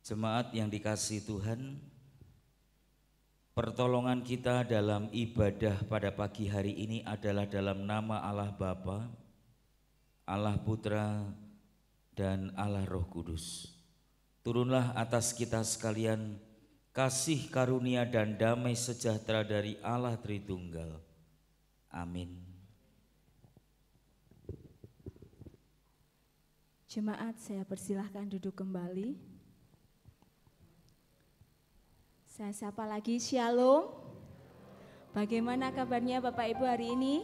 Jemaat yang dikasihi Tuhan, pertolongan kita dalam ibadah pada pagi hari ini adalah dalam nama Allah Bapa, Allah Putra, dan Allah Roh Kudus. Turunlah atas kita sekalian kasih karunia dan damai sejahtera dari Allah Tritunggal. Amin. Jemaat, saya persilahkan duduk kembali. Saya sapa lagi, Shalom. Bagaimana kabarnya Bapak Ibu hari ini?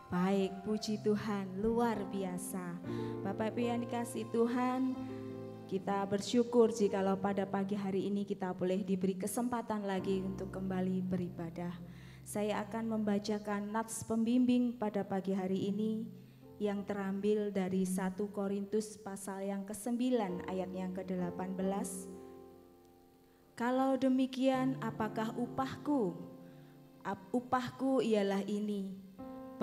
Baik, puji Tuhan, luar biasa. Bapak Ibu yang dikasihi Tuhan, kita bersyukur jikalau pada pagi hari ini kita boleh diberi kesempatan lagi untuk kembali beribadah. Saya akan membacakan nats pembimbing pada pagi hari ini yang terambil dari 1 Korintus pasal yang ke-9 ayat yang ke-18. Kalau demikian, apakah upahku? Upahku ialah ini,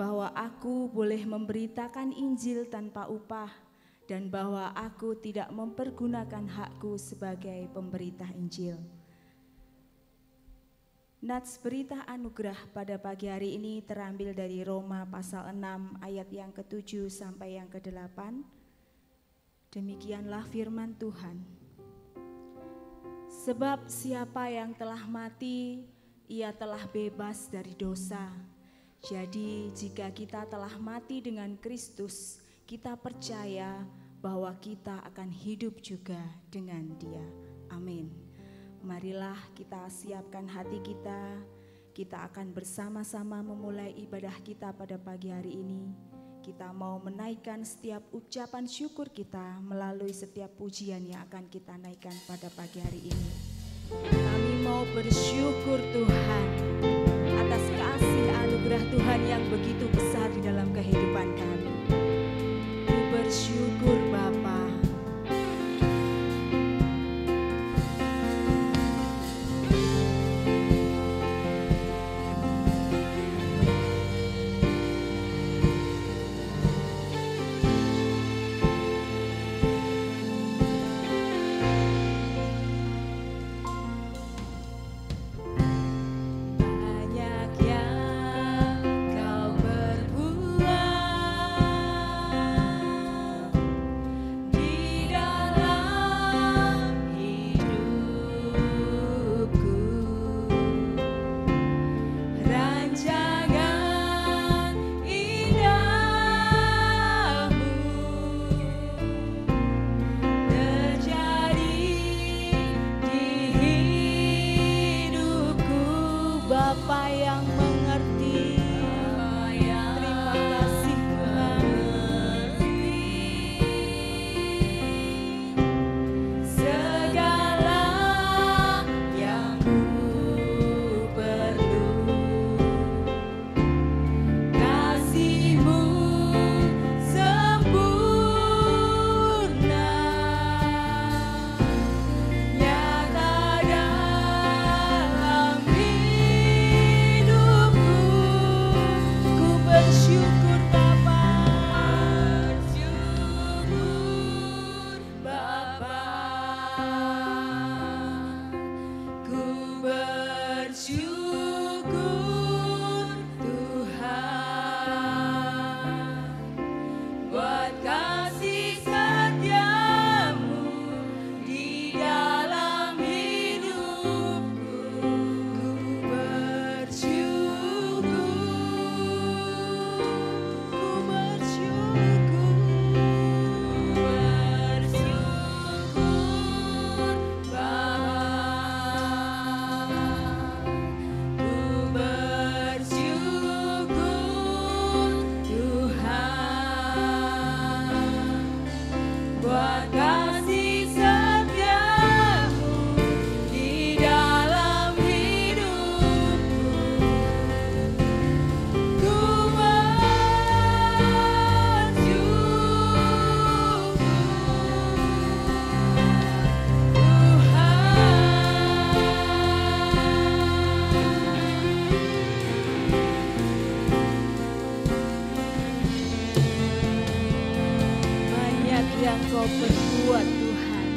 bahwa aku boleh memberitakan Injil tanpa upah, dan bahwa aku tidak mempergunakan hakku sebagai pemberita Injil. Nats berita anugerah pada pagi hari ini terambil dari Roma pasal 6 ayat yang ke-7 sampai yang ke-8. Demikianlah firman Tuhan. Sebab siapa yang telah mati, ia telah bebas dari dosa. Jadi jika kita telah mati dengan Kristus, kita percaya bahwa kita akan hidup juga dengan Dia. Amin. Marilah kita siapkan hati kita. Kita akan bersama-sama memulai ibadah kita pada pagi hari ini. Kita mau menaikkan setiap ucapan syukur kita melalui setiap pujian yang akan kita naikkan pada pagi hari ini. Kami mau bersyukur Tuhan atas kasih anugerah Tuhan yang begitu besar di dalam kehidupan kami. Ku bersyukur Bapa. yang Kau perbuat Tuhan.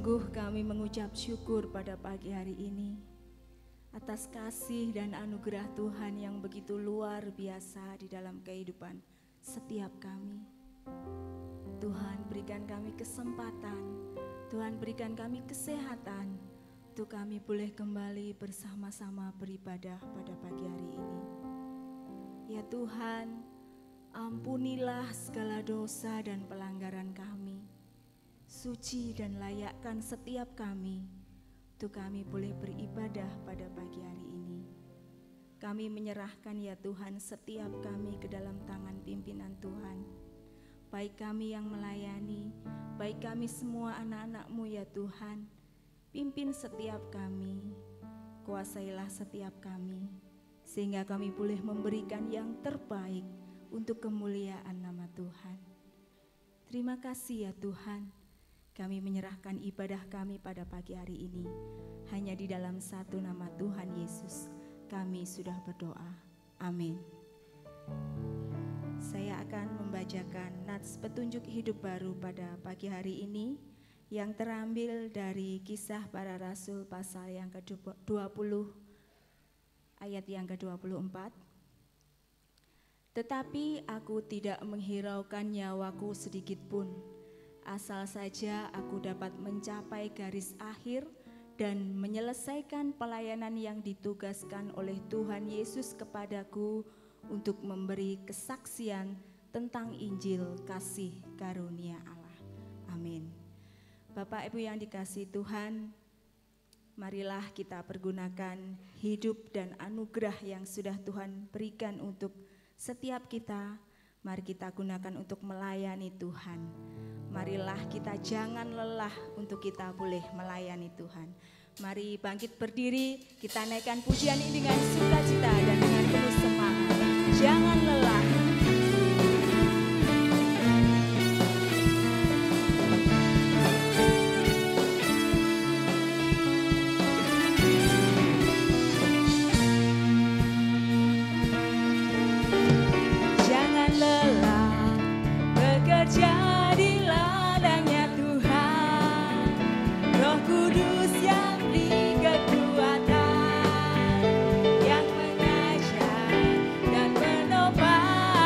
Sungguh kami mengucap syukur pada pagi hari ini atas kasih dan anugerah Tuhan yang begitu luar biasa di dalam kehidupan setiap kami. Tuhan berikan kami kesempatan, Tuhan berikan kami kesehatan untuk kami boleh kembali bersama-sama beribadah pada pagi hari ini. Ya Tuhan, ampunilah segala dosa dan pelanggaran kami. Suci dan layakkan setiap kami untuk kami boleh beribadah pada pagi hari ini. Kami menyerahkan ya Tuhan setiap kami ke dalam tangan pimpinan Tuhan. Baik kami yang melayani, baik kami semua anak-anak-Mu ya Tuhan. Pimpin setiap kami, kuasailah setiap kami, sehingga kami boleh memberikan yang terbaik untuk kemuliaan nama Tuhan. Terima kasih ya Tuhan. Kami menyerahkan ibadah kami pada pagi hari ini. Hanya di dalam satu nama Tuhan Yesus kami sudah berdoa. Amin. Saya akan membacakan nats petunjuk hidup baru pada pagi hari ini yang terambil dari Kisah Para Rasul pasal yang ke-20 ayat yang ke-24. Tetapi aku tidak menghiraukan nyawaku sedikit pun, asal saja aku dapat mencapai garis akhir dan menyelesaikan pelayanan yang ditugaskan oleh Tuhan Yesus kepadaku untuk memberi kesaksian tentang Injil kasih karunia Allah. Amin. Bapak Ibu yang dikasihi Tuhan, marilah kita pergunakan hidup dan anugerah yang sudah Tuhan berikan untuk setiap kita. Mari kita gunakan untuk melayani Tuhan. Marilah kita jangan lelah untuk kita boleh melayani Tuhan. Mari bangkit berdiri, kita naikkan pujian ini dengan sukacita dan dengan penuh semangat. Jangan lelah. Jangan lelah bekerja di ladangnya Tuhan. Roh Kudus yang beri kekuatan, yang mengajar dan menopang.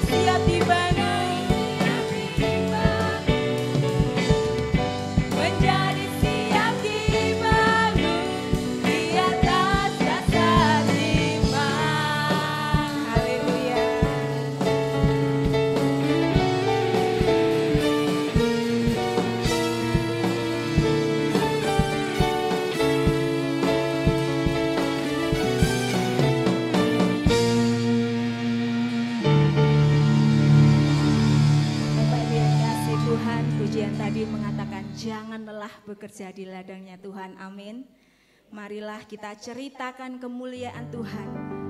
siap dibangun, menjadi siap dibangun di atas dasar iman. Haleluya. Tuhan, pujian tadi mengatakan jangan lelah bekerja di ladangnya Tuhan, amin. Marilah kita ceritakan kemuliaan Tuhan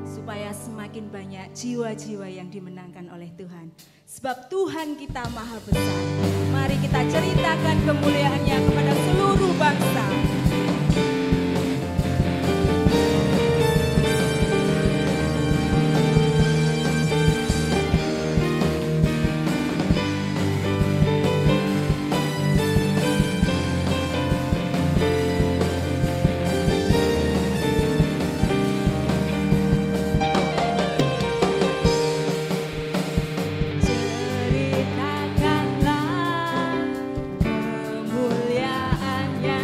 supaya semakin banyak jiwa-jiwa yang dimenangkan oleh Tuhan. Sebab Tuhan kita maha besar. Mari kita ceritakan kemuliaannya kepada seluruh bangsa. Ceritakanlah kemuliaannya.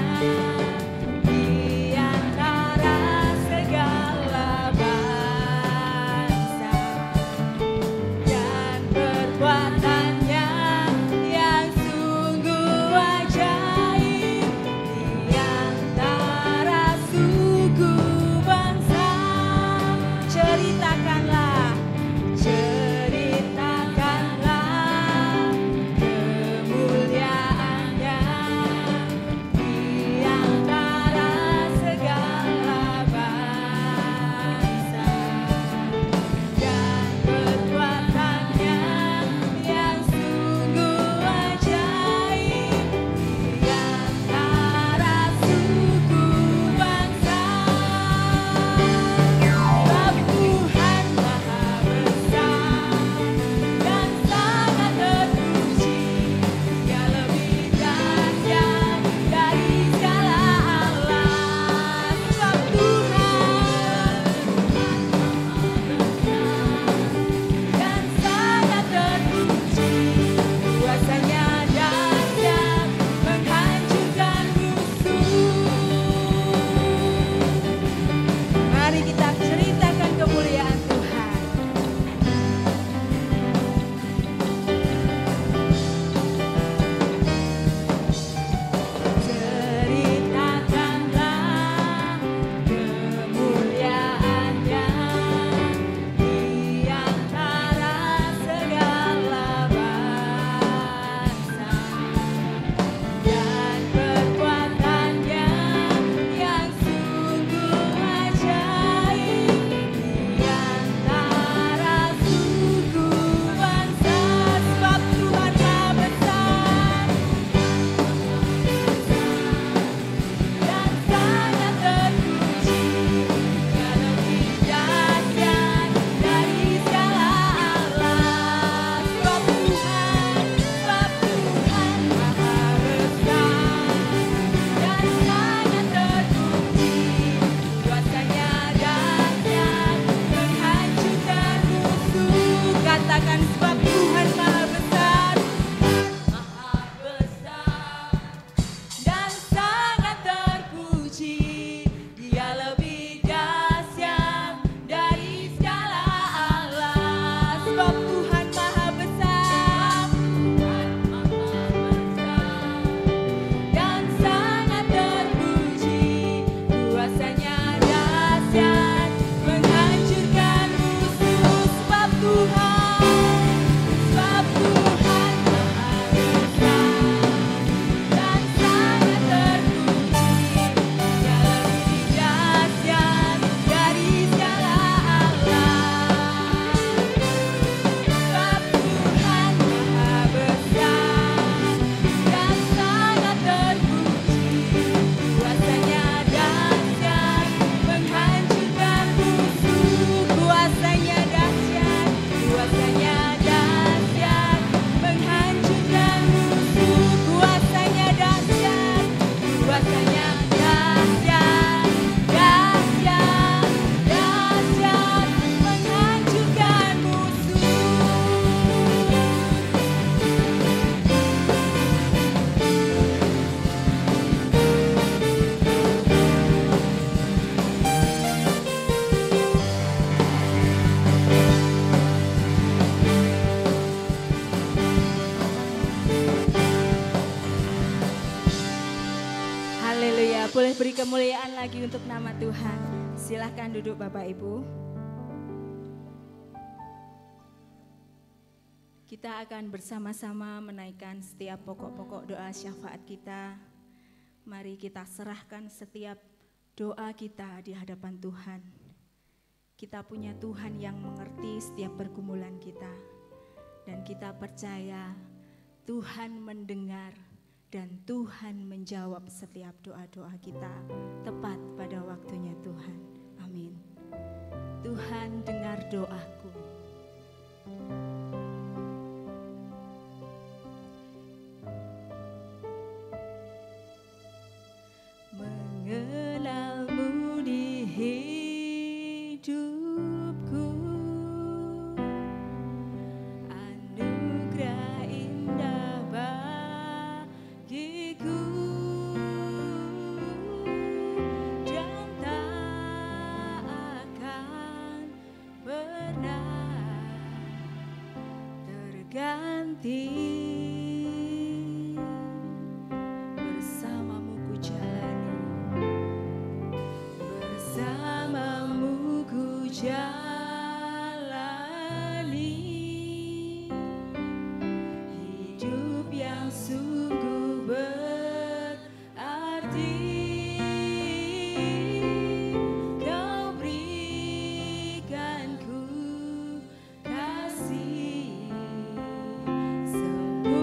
boleh beri kemuliaan lagi untuk nama Tuhan. Silahkan duduk Bapak Ibu. Kita akan bersama-sama menaikkan setiap pokok-pokok doa syafaat kita. Mari kita serahkan setiap doa kita di hadapan Tuhan. Kita punya Tuhan yang mengerti setiap pergumulan kita. Dan kita percaya Tuhan mendengar dan Tuhan menjawab setiap doa-doa kita tepat pada waktunya Tuhan. Amin. Tuhan dengar doaku. Mengenalmu di hidupku, anugerah indah bagiku, dan tak akan pernah terganti. Bersamamu ku jalani, bersamamu ku jalani hidup yang sungguh berarti. Kau berikan ku kasih sempurna.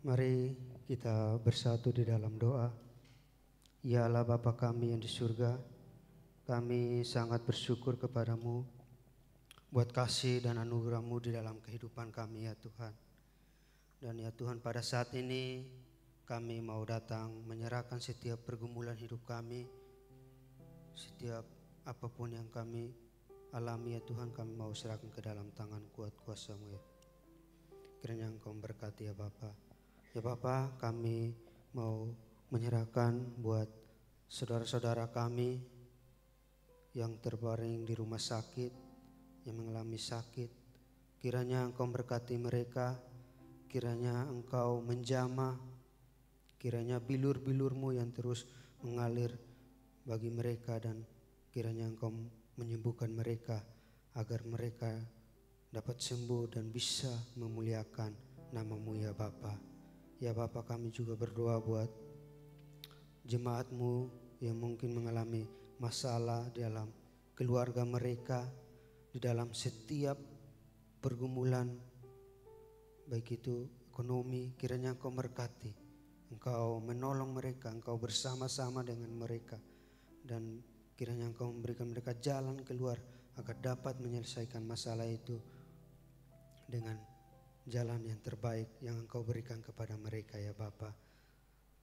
Mari kita bersatu di dalam doa. Ya Allah Bapa kami yang di surga, kami sangat bersyukur kepadamu buat kasih dan anugerah-Mu di dalam kehidupan kami ya Tuhan. Dan ya Tuhan, pada saat ini kami mau datang menyerahkan setiap pergumulan hidup kami, setiap apapun yang kami alami ya Tuhan, kami mau serahkan ke dalam tangan kuat kuasa-Mu ya. Kiranya Engkau memberkati ya Bapa. Ya Bapa, kami mau menyerahkan buat saudara-saudara kami yang terbaring di rumah sakit, yang mengalami sakit. Kiranya Engkau memberkati mereka, kiranya Engkau menjamah, kiranya bilur-bilur-Mu yang terus mengalir bagi mereka, dan kiranya Engkau menyembuhkan mereka agar mereka dapat sembuh dan bisa memuliakan nama-Mu ya Bapa. Ya Bapa, kami juga berdoa buat jemaat-Mu yang mungkin mengalami masalah dalam keluarga mereka, di dalam setiap pergumulan, baik itu ekonomi. Kiranya Engkau memberkati, Engkau menolong mereka, Engkau bersama-sama dengan mereka, dan kiranya Engkau memberikan mereka jalan keluar agar dapat menyelesaikan masalah itu dengan jalan yang terbaik yang Engkau berikan kepada mereka ya Bapa.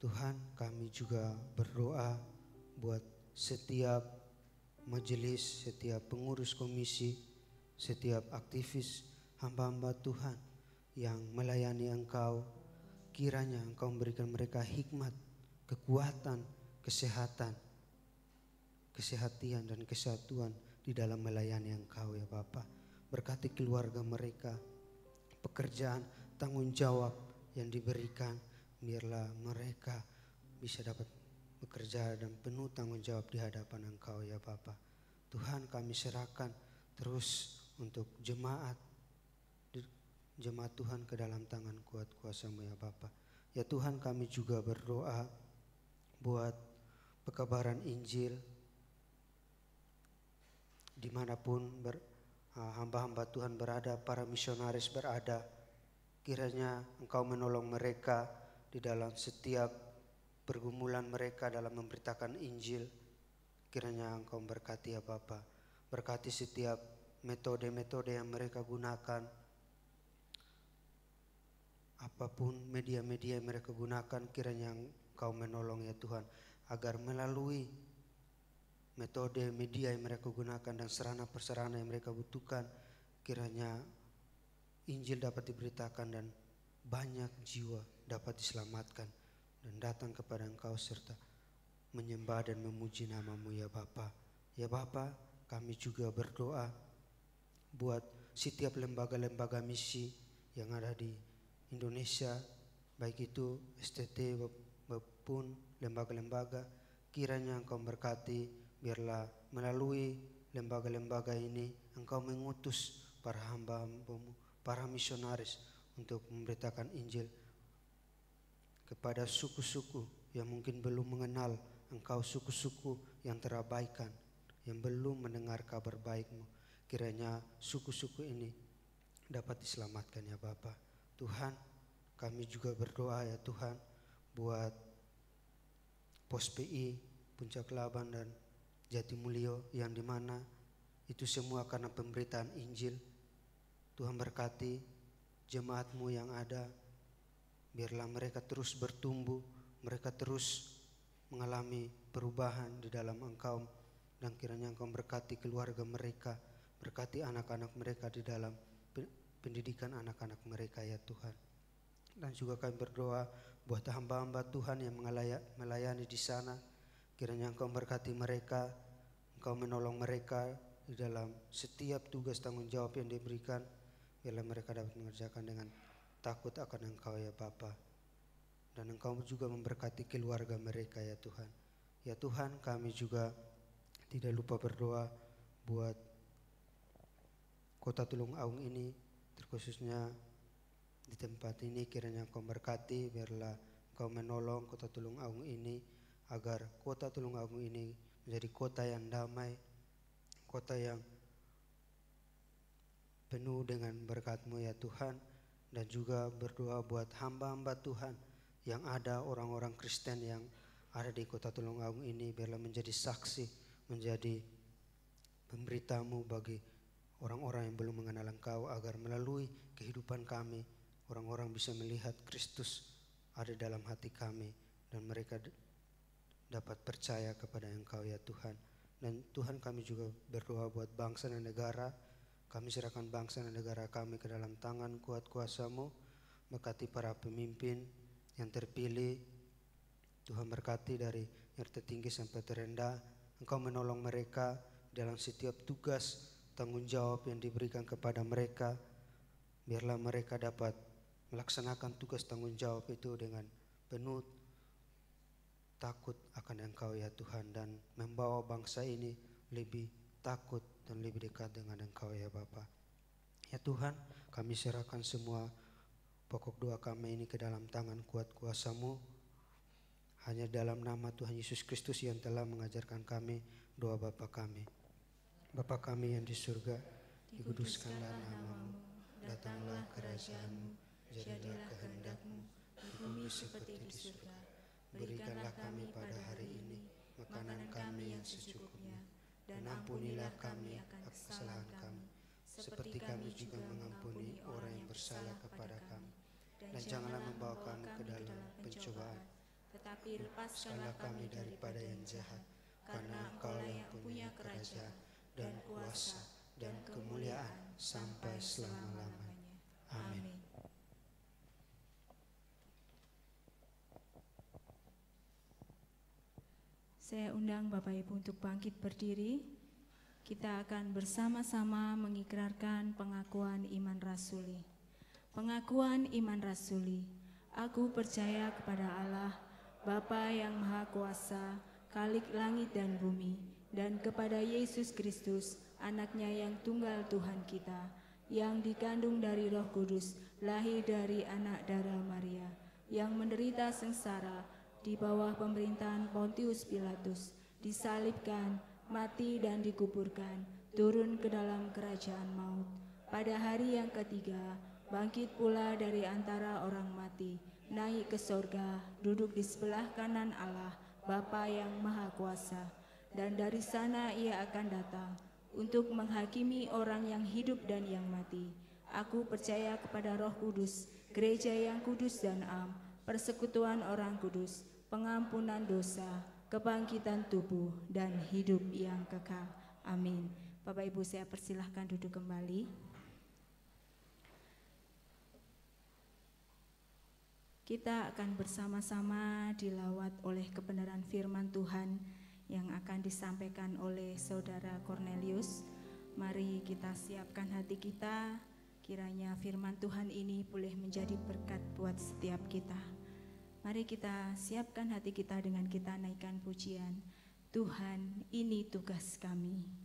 Tuhan, kami juga berdoa buat setiap majelis, setiap pengurus komisi, setiap aktivis hamba-hamba Tuhan yang melayani Engkau. Kiranya Engkau memberikan mereka hikmat, kekuatan, kesehatan, kesehatian dan kesatuan di dalam melayani Engkau ya Bapa. Berkati keluarga mereka, pekerjaan, tanggung jawab yang diberikan, biarlah mereka bisa dapat bekerja dan penuh tanggung jawab di hadapan Engkau ya Bapa. Tuhan, kami serahkan terus untuk jemaat Tuhan ke dalam tangan kuat kuasa-Mu ya Bapa. Ya Tuhan, kami juga berdoa buat pekabaran Injil dimanapun hamba-hamba Tuhan berada, para misionaris berada. Kiranya Engkau menolong mereka di dalam setiap pergumulan mereka dalam memberitakan Injil. Kiranya Engkau memberkati ya Bapa. Berkati setiap metode-metode yang mereka gunakan, apapun media-media yang mereka gunakan. Kiranya Engkau menolong ya Tuhan, agar melalui metode media yang mereka gunakan dan sarana-prasarana yang mereka butuhkan, kiranya Injil dapat diberitakan dan banyak jiwa dapat diselamatkan dan datang kepada Engkau serta menyembah dan memuji nama-Mu ya Bapa. Ya Bapa, kami juga berdoa buat setiap lembaga-lembaga misi yang ada di Indonesia, baik itu STT maupun lembaga-lembaga. Kiranya Engkau memberkati, biarlah melalui lembaga-lembaga ini Engkau mengutus para hamba-Mu, para misionaris untuk memberitakan Injil kepada suku-suku yang mungkin belum mengenal Engkau, suku-suku yang terabaikan, yang belum mendengar kabar baik-Mu. Kiranya suku-suku ini dapat diselamatkan ya Bapa. Tuhan, kami juga berdoa ya Tuhan buat Pos PI, Puncak Laban dan Jatimulyo, yang dimana itu semua karena pemberitaan Injil. Tuhan berkati jemaat-Mu yang ada, biarlah mereka terus bertumbuh, mereka terus mengalami perubahan di dalam Engkau, dan kiranya Engkau berkati keluarga mereka, berkati anak-anak mereka di dalam pendidikan anak-anak mereka ya Tuhan. Dan juga kami berdoa buat hamba-hamba Tuhan yang melayani di sana. Kiranya Engkau berkati mereka, Engkau menolong mereka di dalam setiap tugas tanggung jawab yang diberikan. Biarlah mereka dapat mengerjakan dengan takut akan Engkau ya Bapa. Dan Engkau juga memberkati keluarga mereka ya Tuhan. Ya Tuhan, kami juga tidak lupa berdoa buat Kota Tulung Agung ini, terkhususnya di tempat ini. Kiranya Engkau berkati, biarlah Engkau menolong Kota Tulung Agung ini, agar Kota Tulung Agung ini menjadi kota yang damai, kota yang penuh dengan berkat-Mu ya Tuhan. dan juga berdoa buat hamba-hamba Tuhan yang ada, orang-orang Kristen yang ada di Kota Tulungagung ini, biarlah menjadi saksi, menjadi pemberitamu bagi orang-orang yang belum mengenal Engkau, agar melalui kehidupan kami orang-orang bisa melihat Kristus ada dalam hati kami dan mereka dapat percaya kepada Engkau ya Tuhan. Dan Tuhan, kami juga berdoa buat bangsa dan negara. Kami serahkan bangsa dan negara kami ke dalam tangan kuat kuasa-Mu. Berkati para pemimpin yang terpilih. Tuhan berkati dari yang tertinggi sampai terendah. Engkau menolong mereka dalam setiap tugas tanggung jawab yang diberikan kepada mereka. Biarlah mereka dapat melaksanakan tugas tanggung jawab itu dengan penuh takut akan Engkau ya Tuhan, dan membawa bangsa ini lebih takut dan lebih dekat dengan Engkau ya Bapa. Ya Tuhan, kami serahkan semua pokok doa kami ini ke dalam tangan kuat kuasa-Mu. Hanya dalam nama Tuhan Yesus Kristus yang telah mengajarkan kami doa Bapa kami. Bapa kami yang di surga, dikuduskanlah nama-Mu, datanglah kerajaan-Mu, jadilah kehendak-Mu di bumi seperti di surga. Berikanlah kami pada hari ini makanan kami yang secukupnya, dan ampunilah kami akan kesalahan kami, seperti kami juga mengampuni orang yang bersalah kepada kami. Dan janganlah membawa kami ke dalam pencobaan, tetapi lepaskanlah kami daripada yang jahat, karena Engkau yang punya kerajaan dan kuasa dan kemuliaan sampai selama-lamanya. Amin. Saya undang Bapak Ibu untuk bangkit berdiri. Kita akan bersama-sama mengikrarkan pengakuan iman rasuli. Pengakuan iman rasuli. Aku percaya kepada Allah, Bapa yang Maha Kuasa, Khalik langit dan bumi, dan kepada Yesus Kristus, Anak-Nya yang tunggal Tuhan kita, yang dikandung dari Roh Kudus, lahir dari anak darah Maria, yang menderita sengsara di bawah pemerintahan Pontius Pilatus, disalibkan, mati dan dikuburkan, turun ke dalam kerajaan maut. Pada hari yang ketiga, bangkit pula dari antara orang mati, naik ke sorga, duduk di sebelah kanan Allah, Bapa yang Maha Kuasa. Dan dari sana Ia akan datang untuk menghakimi orang yang hidup dan yang mati. Aku percaya kepada Roh Kudus, gereja yang kudus dan am, persekutuan orang kudus, pengampunan dosa, kebangkitan tubuh, dan hidup yang kekal. Amin. Bapak Ibu, saya persilahkan duduk kembali. Kita akan bersama-sama dilawat oleh kebenaran firman Tuhan yang akan disampaikan oleh Saudara Cornelius. Mari kita siapkan hati kita, kiranya firman Tuhan ini boleh menjadi berkat buat setiap kita. Mari kita siapkan hati kita dengan kita naikkan pujian. Tuhan, ini tugas kami.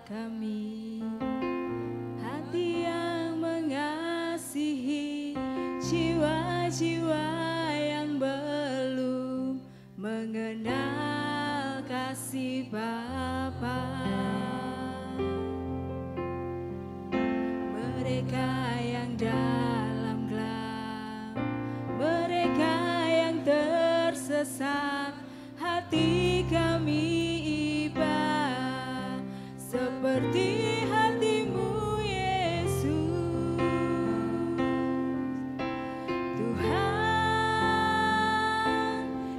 Kami hati yang mengasihi jiwa-jiwa yang belum mengenal kasih Bapa. Mereka yang dalam gelap, mereka yang tersesat, hati kami seperti hati-Mu Yesus. Tuhan,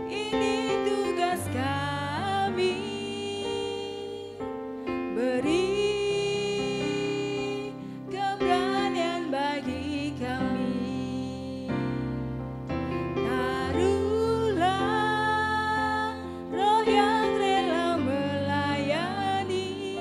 ini tugas kami, beri keberanian bagi kami. Taruhlah Roh yang rela melayani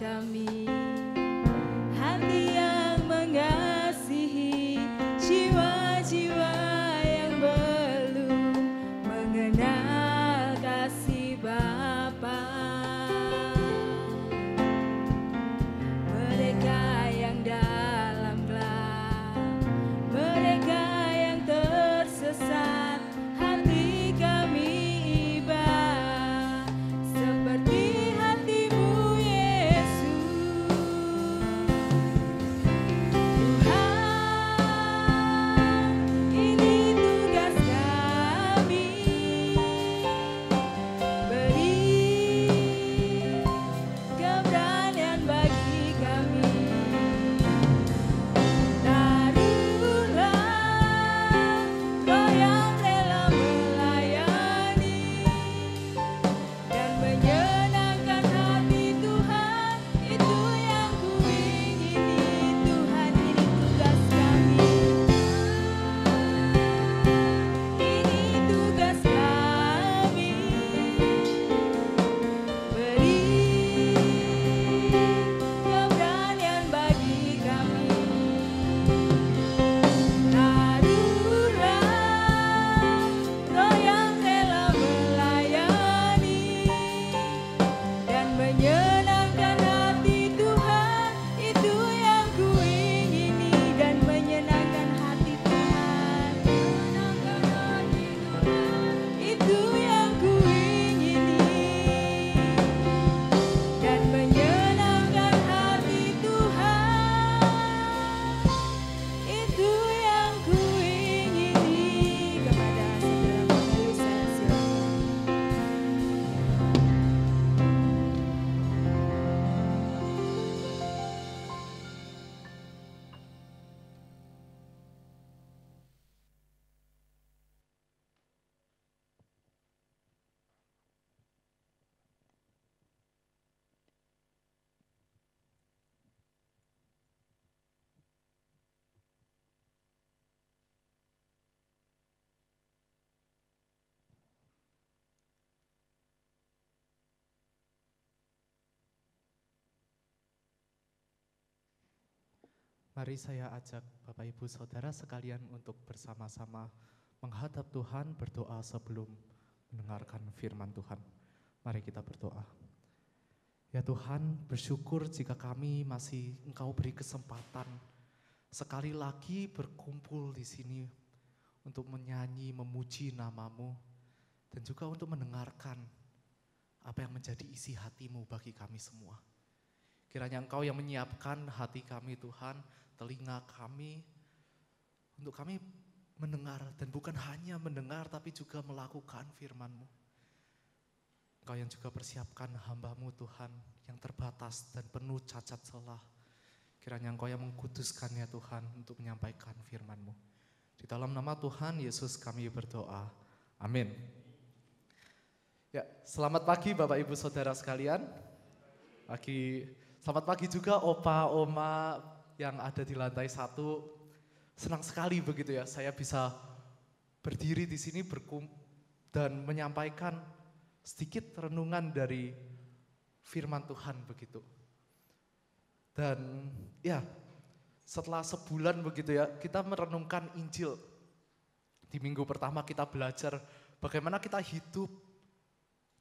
kami, hati yang mengasihi jiwa-jiwa yang belum mengenal kasih Bapa. Mereka yang dalam gelap, mereka yang tersesat, hati kami iba seperti hatimu Yesus. Tuhan, ini tugas kami, beri keberanian bagi kami. Taruhlah Roh yang rela melayani dan menyenangkan hati Tuhan, itu yang kuingini. Tuhan, ini tugas kami, ini tugas kami, beri keberanian bagi kami. Taruhlah Roh yang rela melayani dan menyenangkan hati Tuhan, itu yang kuingini. Dan menyenangkan hati Tuhan, itu yang kuingini. Dan menyenangkan hati Tuhan, itu yang kuingini. Kepada saudara pemilu saya silakan. Mari saya ajak Bapak Ibu Saudara sekalian untuk bersama-sama menghadap Tuhan, berdoa sebelum mendengarkan firman Tuhan. Mari kita berdoa. Ya Tuhan, bersyukur jika kami masih Engkau beri kesempatan sekali lagi berkumpul di sini untuk menyanyi, memuji nama-Mu, dan juga untuk mendengarkan apa yang menjadi isi hati-Mu bagi kami semua. Kiranya Engkau yang menyiapkan hati kami Tuhan, telinga kami, untuk kami mendengar, dan bukan hanya mendengar tapi juga melakukan firman-Mu. Engkau yang juga persiapkan hamba-Mu Tuhan yang terbatas dan penuh cacat celah. Kiranya Engkau yang mengkuduskan ya Tuhan untuk menyampaikan firman-Mu. Di dalam nama Tuhan Yesus kami berdoa. Amin. Ya, selamat pagi Bapak Ibu Saudara sekalian. Selamat pagi juga Opa, Oma yang ada di lantai 1. Senang sekali begitu ya, saya bisa berdiri di sini dan menyampaikan sedikit renungan dari firman Tuhan begitu. Dan ya, setelah sebulan begitu ya, kita merenungkan Injil. Di minggu pertama kita belajar bagaimana kita hidup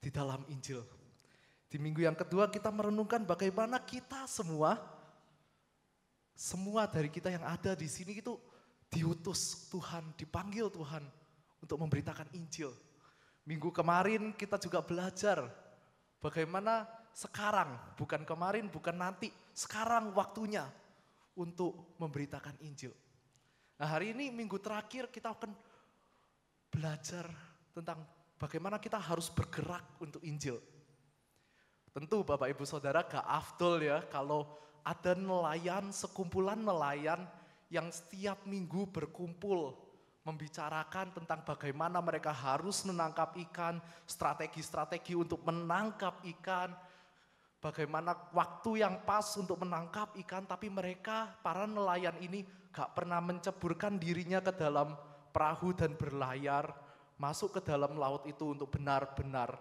di dalam Injil. Di minggu yang kedua kita merenungkan bagaimana kita semua dari kita yang ada di sini itu diutus Tuhan, dipanggil Tuhan untuk memberitakan Injil. Minggu kemarin kita juga belajar bagaimana sekarang, bukan kemarin, bukan nanti, sekarang waktunya untuk memberitakan Injil. Nah, hari ini minggu terakhir kita akan belajar tentang bagaimana kita harus bergerak untuk Injil. Tentu Bapak Ibu Saudara gak afdol ya kalau ada nelayan, sekumpulan nelayan yang setiap minggu berkumpul membicarakan tentang bagaimana mereka harus menangkap ikan, strategi-strategi untuk menangkap ikan, bagaimana waktu yang pas untuk menangkap ikan, tapi mereka, para nelayan ini gak pernah menceburkan dirinya ke dalam perahu dan berlayar, masuk ke dalam laut itu untuk benar-benar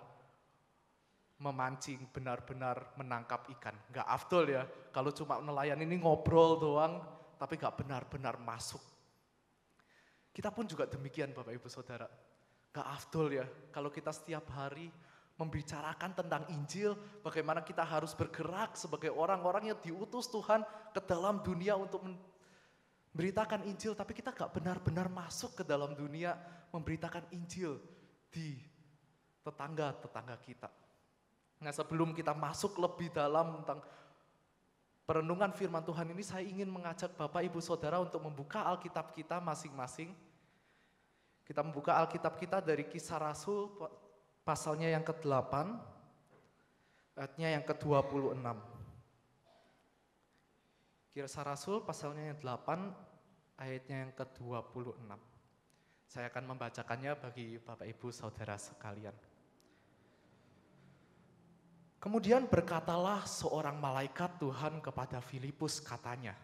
memancing, benar-benar menangkap ikan. Nggak afdol ya, kalau cuma nelayan ini ngobrol doang, tapi nggak benar-benar masuk. Kita pun juga demikian Bapak Ibu Saudara. Nggak afdol ya, kalau kita setiap hari membicarakan tentang Injil, bagaimana kita harus bergerak sebagai orang-orang yang diutus Tuhan ke dalam dunia untuk memberitakan Injil, tapi kita nggak benar-benar masuk ke dalam dunia memberitakan Injil di tetangga-tetangga kita. Nah, sebelum kita masuk lebih dalam tentang perenungan firman Tuhan ini, saya ingin mengajak Bapak Ibu Saudara untuk membuka Alkitab kita masing-masing. Kita membuka Alkitab kita dari Kisah Rasul pasalnya yang ke-8, ayatnya yang ke-26. Kisah Rasul pasalnya yang 8, ayatnya yang ke-26. Saya akan membacakannya bagi Bapak Ibu Saudara sekalian. Kemudian berkatalah seorang malaikat Tuhan kepada Filipus, katanya,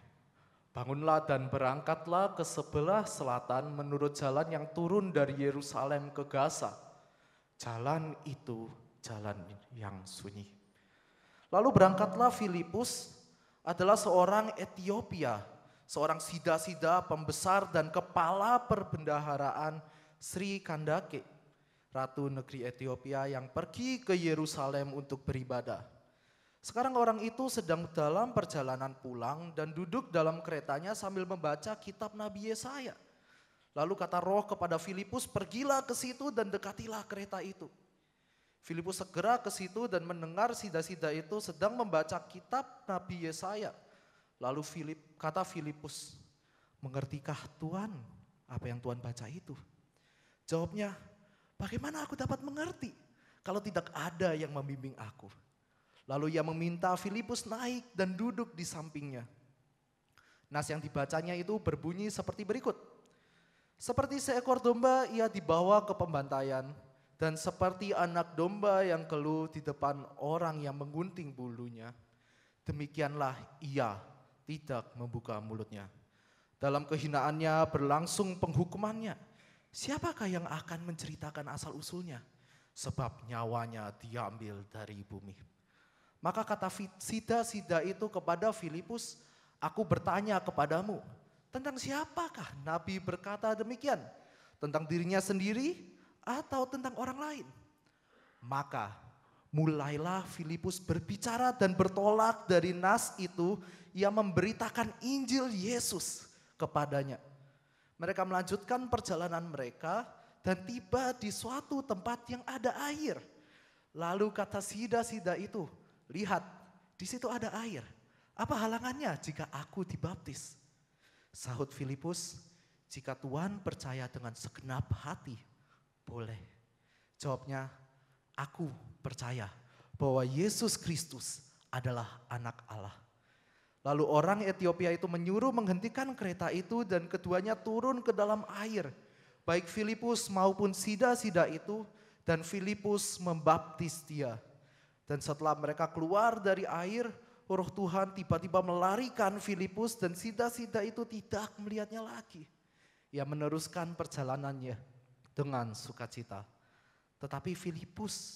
"Bangunlah dan berangkatlah ke sebelah selatan menurut jalan yang turun dari Yerusalem ke Gaza. Jalan itu jalan yang sunyi." Lalu berangkatlah Filipus, adalah seorang Etiopia, seorang sida-sida pembesar dan kepala perbendaharaan Sri Kandake, ratu negeri Etiopia yang pergi ke Yerusalem untuk beribadah. Sekarang orang itu sedang dalam perjalanan pulang dan duduk dalam keretanya sambil membaca kitab Nabi Yesaya. Lalu kata Roh kepada Filipus, "Pergilah ke situ dan dekatilah kereta itu." Filipus segera ke situ dan mendengar sida-sida itu sedang membaca kitab Nabi Yesaya. Lalu kata Filipus, "Mengertikah Tuhan apa yang Tuhan baca itu?" Jawabnya, "Bagaimana aku dapat mengerti kalau tidak ada yang membimbing aku?" Lalu ia meminta Filipus naik dan duduk di sampingnya. Nas yang dibacanya itu berbunyi seperti berikut. "Seperti seekor domba ia dibawa ke pembantaian, dan seperti anak domba yang keluh di depan orang yang menggunting bulunya, demikianlah ia tidak membuka mulutnya. Dalam kehinaannya berlangsung penghukumannya. Siapakah yang akan menceritakan asal-usulnya? Sebab nyawanya diambil dari bumi." Maka kata sida-sida itu kepada Filipus, "Aku bertanya kepadamu, tentang siapakah Nabi berkata demikian? Tentang dirinya sendiri atau tentang orang lain?" Maka mulailah Filipus berbicara dan bertolak dari nas itu, ia memberitakan Injil Yesus kepadanya. Mereka melanjutkan perjalanan mereka dan tiba di suatu tempat yang ada air. Lalu kata sida-sida itu, "Lihat, di situ ada air. Apa halangannya jika aku dibaptis?" Sahut Filipus, "Jika Tuhan percaya dengan segenap hati, boleh." Jawabnya, "Aku percaya bahwa Yesus Kristus adalah anak Allah." Lalu orang Etiopia itu menyuruh menghentikan kereta itu dan keduanya turun ke dalam air. Baik Filipus maupun sida-sida itu, dan Filipus membaptis dia. Dan setelah mereka keluar dari air, Roh Tuhan tiba-tiba melarikan Filipus dan sida-sida itu tidak melihatnya lagi. Ia meneruskan perjalanannya dengan sukacita. Tetapi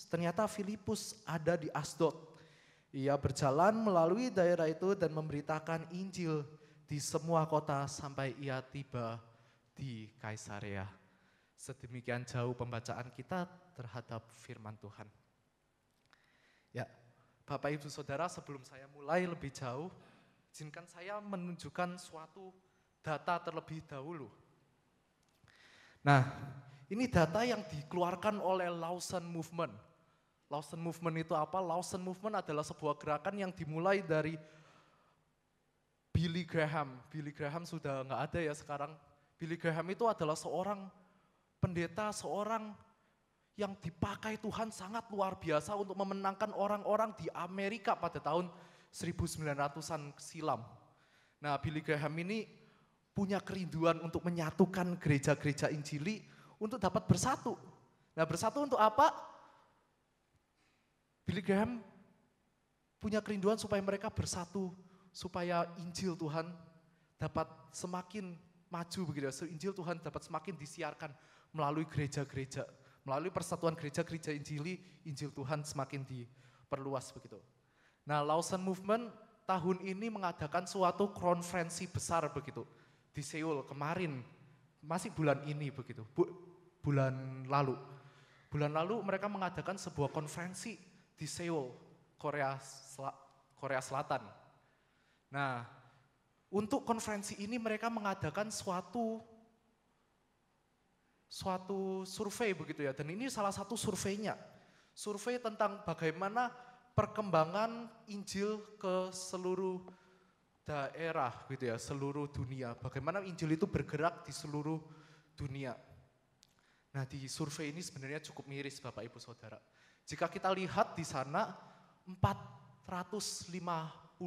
ternyata Filipus ada di Asdod. Ia berjalan melalui daerah itu dan memberitakan Injil di semua kota sampai ia tiba di Kaisarea. Sedemikian jauh pembacaan kita terhadap firman Tuhan. Ya, Bapak Ibu Saudara, sebelum saya mulai lebih jauh, izinkan saya menunjukkan suatu data terlebih dahulu. Nah, ini data yang dikeluarkan oleh Lausanne Movement. Lausanne Movement itu apa? Lausanne Movement adalah sebuah gerakan yang dimulai dari Billy Graham. Billy Graham sudah nggak ada ya sekarang. Billy Graham itu adalah seorang pendeta, seorang yang dipakai Tuhan sangat luar biasa untuk memenangkan orang-orang di Amerika pada tahun 1900-an silam. Nah, Billy Graham ini punya kerinduan untuk menyatukan gereja-gereja Injili untuk dapat bersatu. Nah, bersatu untuk apa? Billy Graham punya kerinduan supaya mereka bersatu, supaya Injil Tuhan dapat semakin maju begitu. Injil Tuhan dapat semakin disiarkan melalui gereja-gereja, Melalui persatuan gereja-gereja Injili, Injil Tuhan semakin diperluas begitu. Nah, Lausanne Movement tahun ini mengadakan suatu konferensi besar begitu di Seoul kemarin, masih bulan ini begitu, bulan lalu. Bulan lalu mereka mengadakan sebuah konferensi di Seoul, Korea Selatan. Nah, untuk konferensi ini mereka mengadakan suatu survei begitu ya, dan ini salah satu surveinya. Survei tentang bagaimana perkembangan Injil ke seluruh daerah gitu ya, seluruh dunia. Bagaimana Injil itu bergerak di seluruh dunia. Nah, di survei ini sebenarnya cukup miris Bapak Ibu Saudara. Jika kita lihat di sana 450.000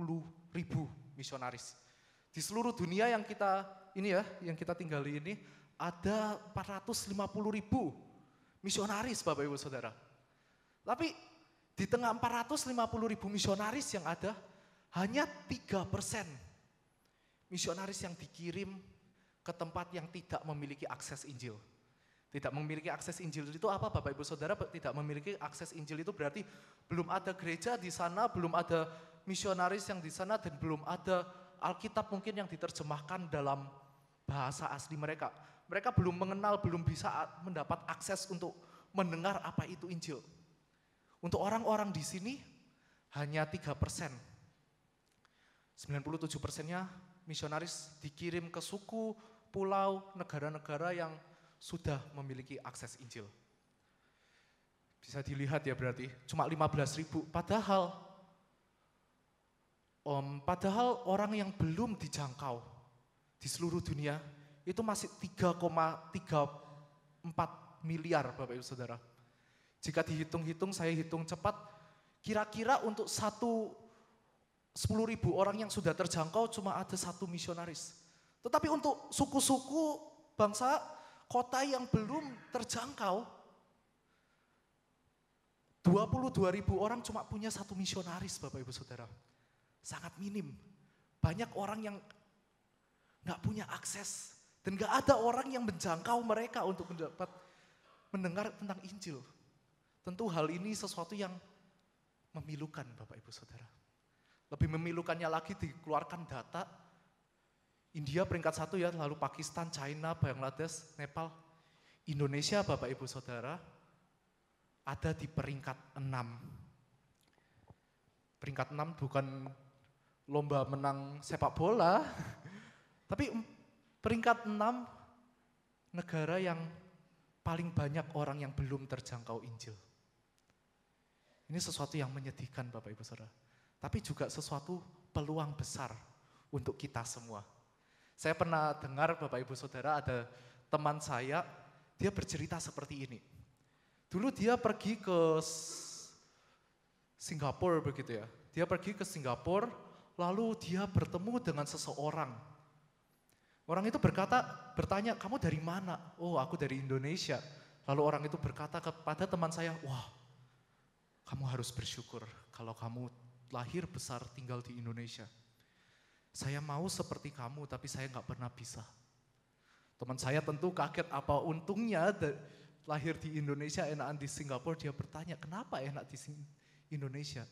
misionaris. Di seluruh dunia yang kita tinggali ini ada 450.000 misionaris Bapak Ibu Saudara. Tapi di tengah 450.000 misionaris yang ada, hanya 3% misionaris yang dikirim ke tempat yang tidak memiliki akses Injil. Tidak memiliki akses Injil itu apa Bapak Ibu Saudara? Tidak memiliki akses Injil itu berarti belum ada gereja di sana, belum ada misionaris yang di sana, dan belum ada Alkitab mungkin yang diterjemahkan dalam bahasa asli mereka. Mereka belum mengenal, belum bisa mendapat akses untuk mendengar apa itu Injil. Untuk orang-orang di sini hanya 3%. 97%-nya misionaris dikirim ke suku, pulau, negara-negara yang sudah memiliki akses Injil. Bisa dilihat ya berarti cuma 15.000. Padahal orang yang belum dijangkau di seluruh dunia itu masih 3,34 miliar Bapak Ibu Saudara. Jika dihitung-hitung, saya hitung cepat, kira-kira untuk 10.000 orang yang sudah terjangkau cuma ada 1 misionaris. Tetapi untuk suku-suku, bangsa, kota yang belum terjangkau, 22.000 orang cuma punya 1 misionaris Bapak Ibu Saudara. Sangat minim. Banyak orang yang gak punya akses. Dan gak ada orang yang menjangkau mereka untuk mendengar tentang Injil. Tentu hal ini sesuatu yang memilukan Bapak Ibu Saudara. Lebih memilukannya lagi dikeluarkan data, India peringkat 1 ya, lalu Pakistan, China, Bangladesh, Nepal. Indonesia Bapak Ibu Saudara ada di peringkat 6. Peringkat 6 bukan lomba menang sepak bola, tapi peringkat 6 negara yang paling banyak orang yang belum terjangkau Injil. Ini sesuatu yang menyedihkan Bapak Ibu Saudara. Tapi juga sesuatu peluang besar untuk kita semua. Saya pernah dengar Bapak Ibu Saudara ada teman saya, dia bercerita seperti ini. Dulu dia pergi ke Singapura begitu ya. Dia pergi ke Singapura, lalu dia bertemu dengan seseorang. Orang itu bertanya, kamu dari mana? Oh, aku dari Indonesia. Lalu orang itu berkata kepada teman saya, wah, kamu harus bersyukur kalau kamu lahir besar tinggal di Indonesia. Saya mau seperti kamu, tapi saya nggak pernah bisa. Teman saya tentu kaget, apa untungnya lahir di Indonesia enakan di Singapura. Dia bertanya, kenapa enak di Indonesia?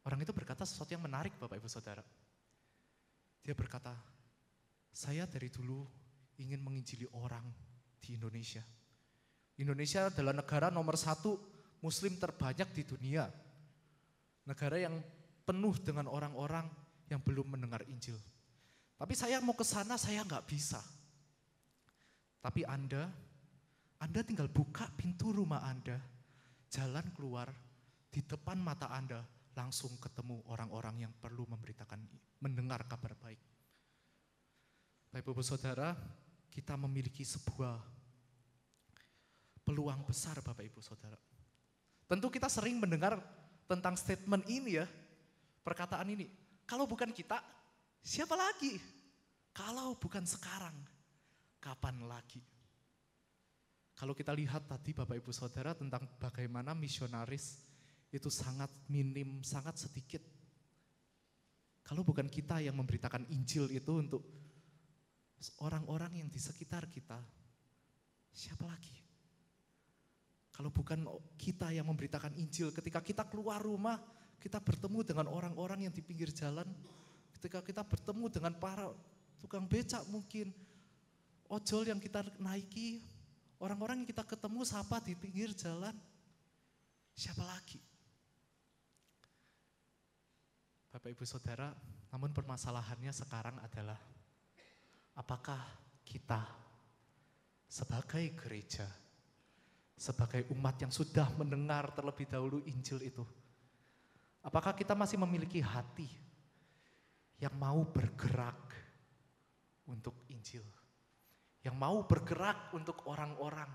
Orang itu berkata sesuatu yang menarik Bapak Ibu Saudara. Dia berkata, saya dari dulu ingin menginjili orang di Indonesia. Indonesia adalah negara nomor 1 Muslim terbanyak di dunia. Negara yang penuh dengan orang-orang yang belum mendengar Injil. Tapi saya mau ke sana, saya nggak bisa. Tapi Anda tinggal buka pintu rumah Anda, jalan keluar, di depan mata Anda langsung ketemu orang-orang yang perlu mendengar kabar baik. Bapak Ibu Saudara, kita memiliki sebuah peluang besar Bapak Ibu Saudara. Tentu kita sering mendengar tentang statement ini ya, perkataan ini. Kalau bukan kita, siapa lagi? Kalau bukan sekarang, kapan lagi? Kalau kita lihat tadi Bapak Ibu Saudara tentang bagaimana misionaris itu sangat minim, sangat sedikit. Kalau bukan kita yang memberitakan Injil itu untuk orang-orang yang di sekitar kita, siapa lagi? Kalau bukan kita yang memberitakan Injil, ketika kita keluar rumah, kita bertemu dengan orang-orang yang di pinggir jalan, ketika kita bertemu dengan para tukang becak mungkin, ojol yang kita naiki, orang-orang yang kita ketemu sapa di pinggir jalan, siapa lagi? Bapak Ibu Saudara, namun permasalahannya sekarang adalah apakah kita sebagai gereja, sebagai umat yang sudah mendengar terlebih dahulu Injil itu, apakah kita masih memiliki hati yang mau bergerak untuk Injil, yang mau bergerak untuk orang-orang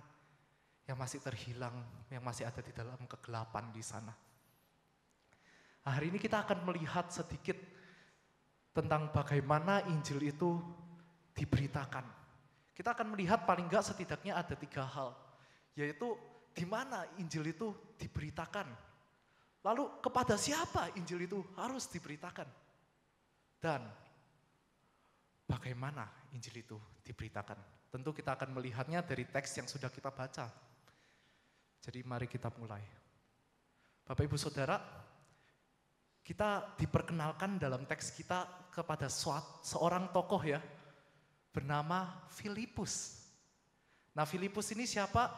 yang masih terhilang, yang masih ada di dalam kegelapan di sana. Hari ini kita akan melihat sedikit tentang bagaimana Injil itu diberitakan. Kita akan melihat paling enggak setidaknya ada 3 hal, yaitu di mana Injil itu diberitakan. Lalu kepada siapa Injil itu harus diberitakan. Dan bagaimana Injil itu diberitakan. Tentu kita akan melihatnya dari teks yang sudah kita baca. Jadi mari kita mulai. Bapak Ibu Saudara, kita diperkenalkan dalam teks kita kepada seorang tokoh ya, bernama Filipus. Nah, Filipus ini siapa?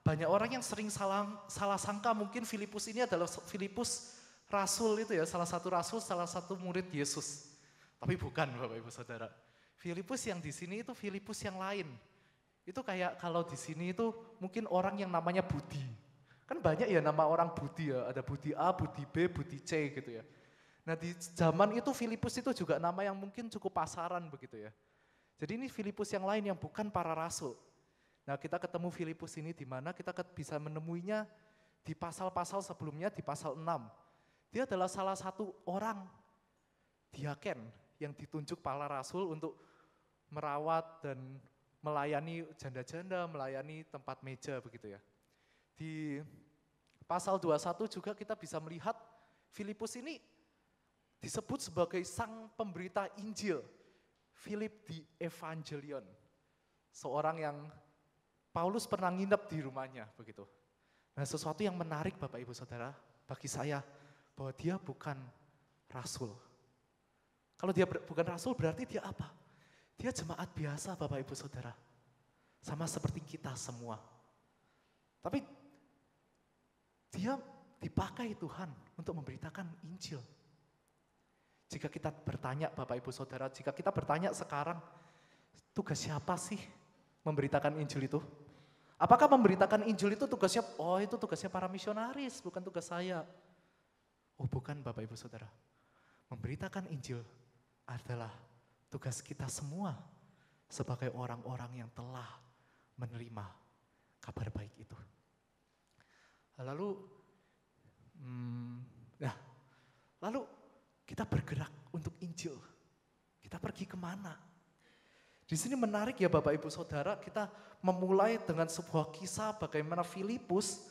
Banyak orang yang sering salah sangka mungkin Filipus ini adalah Filipus rasul itu ya, salah satu rasul, salah satu murid Yesus. Tapi bukan Bapak Ibu Saudara. Filipus yang di sini itu Filipus yang lain. Itu kayak kalau di sini itu mungkin orang yang namanya Budi. Kan banyak ya nama orang Budi ya, ada Budi A, Budi B, Budi C gitu ya. Nah di zaman itu Filipus itu juga nama yang mungkin cukup pasaran begitu ya. Jadi ini Filipus yang lain yang bukan para rasul. Nah kita ketemu Filipus ini di mana kita bisa menemuinya di pasal-pasal sebelumnya, di pasal 6. Dia adalah salah satu orang diaken yang ditunjuk para rasul untuk merawat dan melayani janda-janda, melayani tempat meja begitu ya. Di pasal 21 juga kita bisa melihat Filipus ini disebut sebagai sang pemberita Injil, Philip the Evangelion. Seorang yang Paulus pernah nginep di rumahnya begitu. Nah, sesuatu yang menarik Bapak Ibu Saudara bagi saya bahwa dia bukan rasul. Kalau dia bukan rasul berarti dia apa? Dia jemaat biasa Bapak Ibu Saudara. Sama seperti kita semua. Tapi dia dipakai Tuhan untuk memberitakan Injil. Jika kita bertanya Bapak Ibu Saudara, jika kita bertanya sekarang, tugas siapa sih memberitakan Injil itu? Apakah memberitakan Injil itu tugasnya, itu tugasnya para misionaris, bukan tugas saya. Oh bukan Bapak Ibu Saudara. Memberitakan Injil adalah tugas kita semua sebagai orang-orang yang telah menerima kabar baik itu. Lalu kita bergerak untuk Injil. Kita pergi kemana? Di sini menarik ya Bapak Ibu Saudara, kita memulai dengan sebuah kisah bagaimana Filipus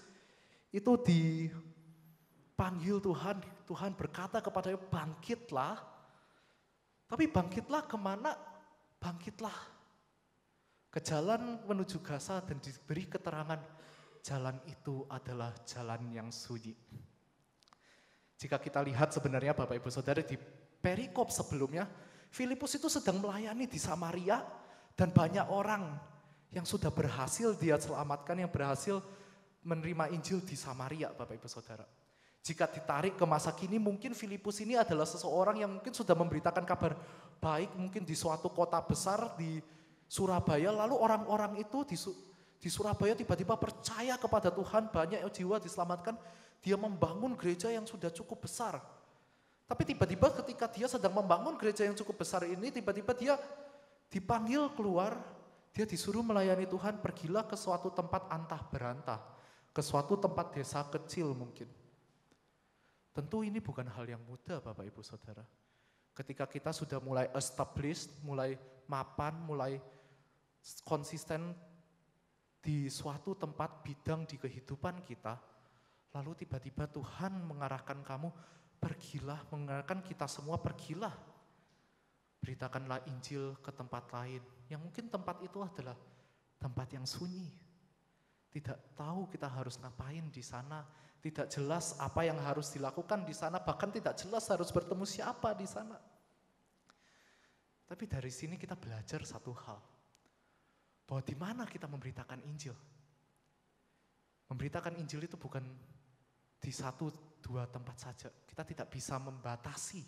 itu dipanggil Tuhan. Tuhan berkata kepadanya, bangkitlah. Tapi bangkitlah kemana? Bangkitlah ke jalan menuju Gaza dan diberi keterangan jalan itu adalah jalan yang sunyi. Jika kita lihat sebenarnya Bapak Ibu Saudara di perikop sebelumnya, Filipus itu sedang melayani di Samaria dan banyak orang yang sudah berhasil dia selamatkan, yang berhasil menerima Injil di Samaria Bapak Ibu Saudara. Jika ditarik ke masa kini mungkin Filipus ini adalah seseorang yang mungkin sudah memberitakan kabar baik mungkin di suatu kota besar di Surabaya, lalu orang-orang itu di Surabaya tiba-tiba percaya kepada Tuhan, banyak jiwa diselamatkan, dia membangun gereja yang sudah cukup besar. Tapi tiba-tiba ketika dia sedang membangun gereja yang cukup besar ini, tiba-tiba dia dipanggil keluar, dia disuruh melayani Tuhan, pergilah ke suatu tempat antah berantah, ke suatu tempat desa kecil mungkin. Tentu ini bukan hal yang mudah Bapak Ibu Saudara. Ketika kita sudah mulai established, mulai mapan, mulai konsisten di suatu tempat bidang di kehidupan kita, lalu tiba-tiba Tuhan mengarahkan kamu, pergilah, mengarahkan kita semua, pergilah. Beritakanlah Injil ke tempat lain, yang mungkin tempat itu adalah tempat yang sunyi. Tidak tahu kita harus ngapain di sana, tidak jelas apa yang harus dilakukan di sana, bahkan tidak jelas harus bertemu siapa di sana. Tapi dari sini kita belajar satu hal, bahwa di mana kita memberitakan Injil. Memberitakan Injil itu bukan di 1-2 tempat saja. Kita tidak bisa membatasi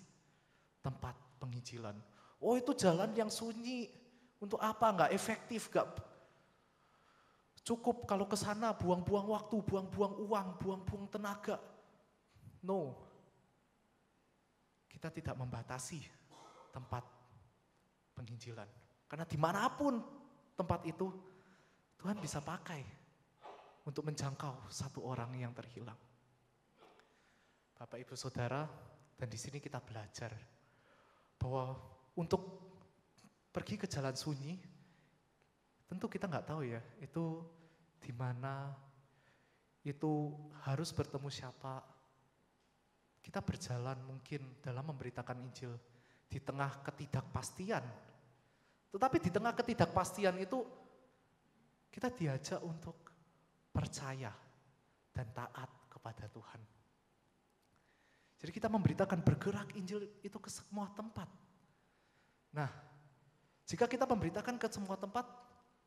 tempat penginjilan. Oh, itu jalan yang sunyi, untuk apa? Enggak efektif, enggak cukup kalau ke sana buang-buang waktu, buang-buang uang, buang-buang tenaga. No. Kita tidak membatasi tempat penginjilan. Karena dimanapun tempat itu, Tuhan bisa pakai untuk menjangkau satu orang yang terhilang. Bapak, Ibu, Saudara, dan di sini kita belajar bahwa untuk pergi ke jalan sunyi, tentu kita nggak tahu ya, itu di mana, itu harus bertemu siapa. Kita berjalan mungkin dalam memberitakan Injil di tengah ketidakpastian. Tetapi di tengah ketidakpastian itu kita diajak untuk percaya dan taat kepada Tuhan. Jadi kita memberitakan bergerak Injil itu ke semua tempat. Nah, jika kita memberitakan ke semua tempat,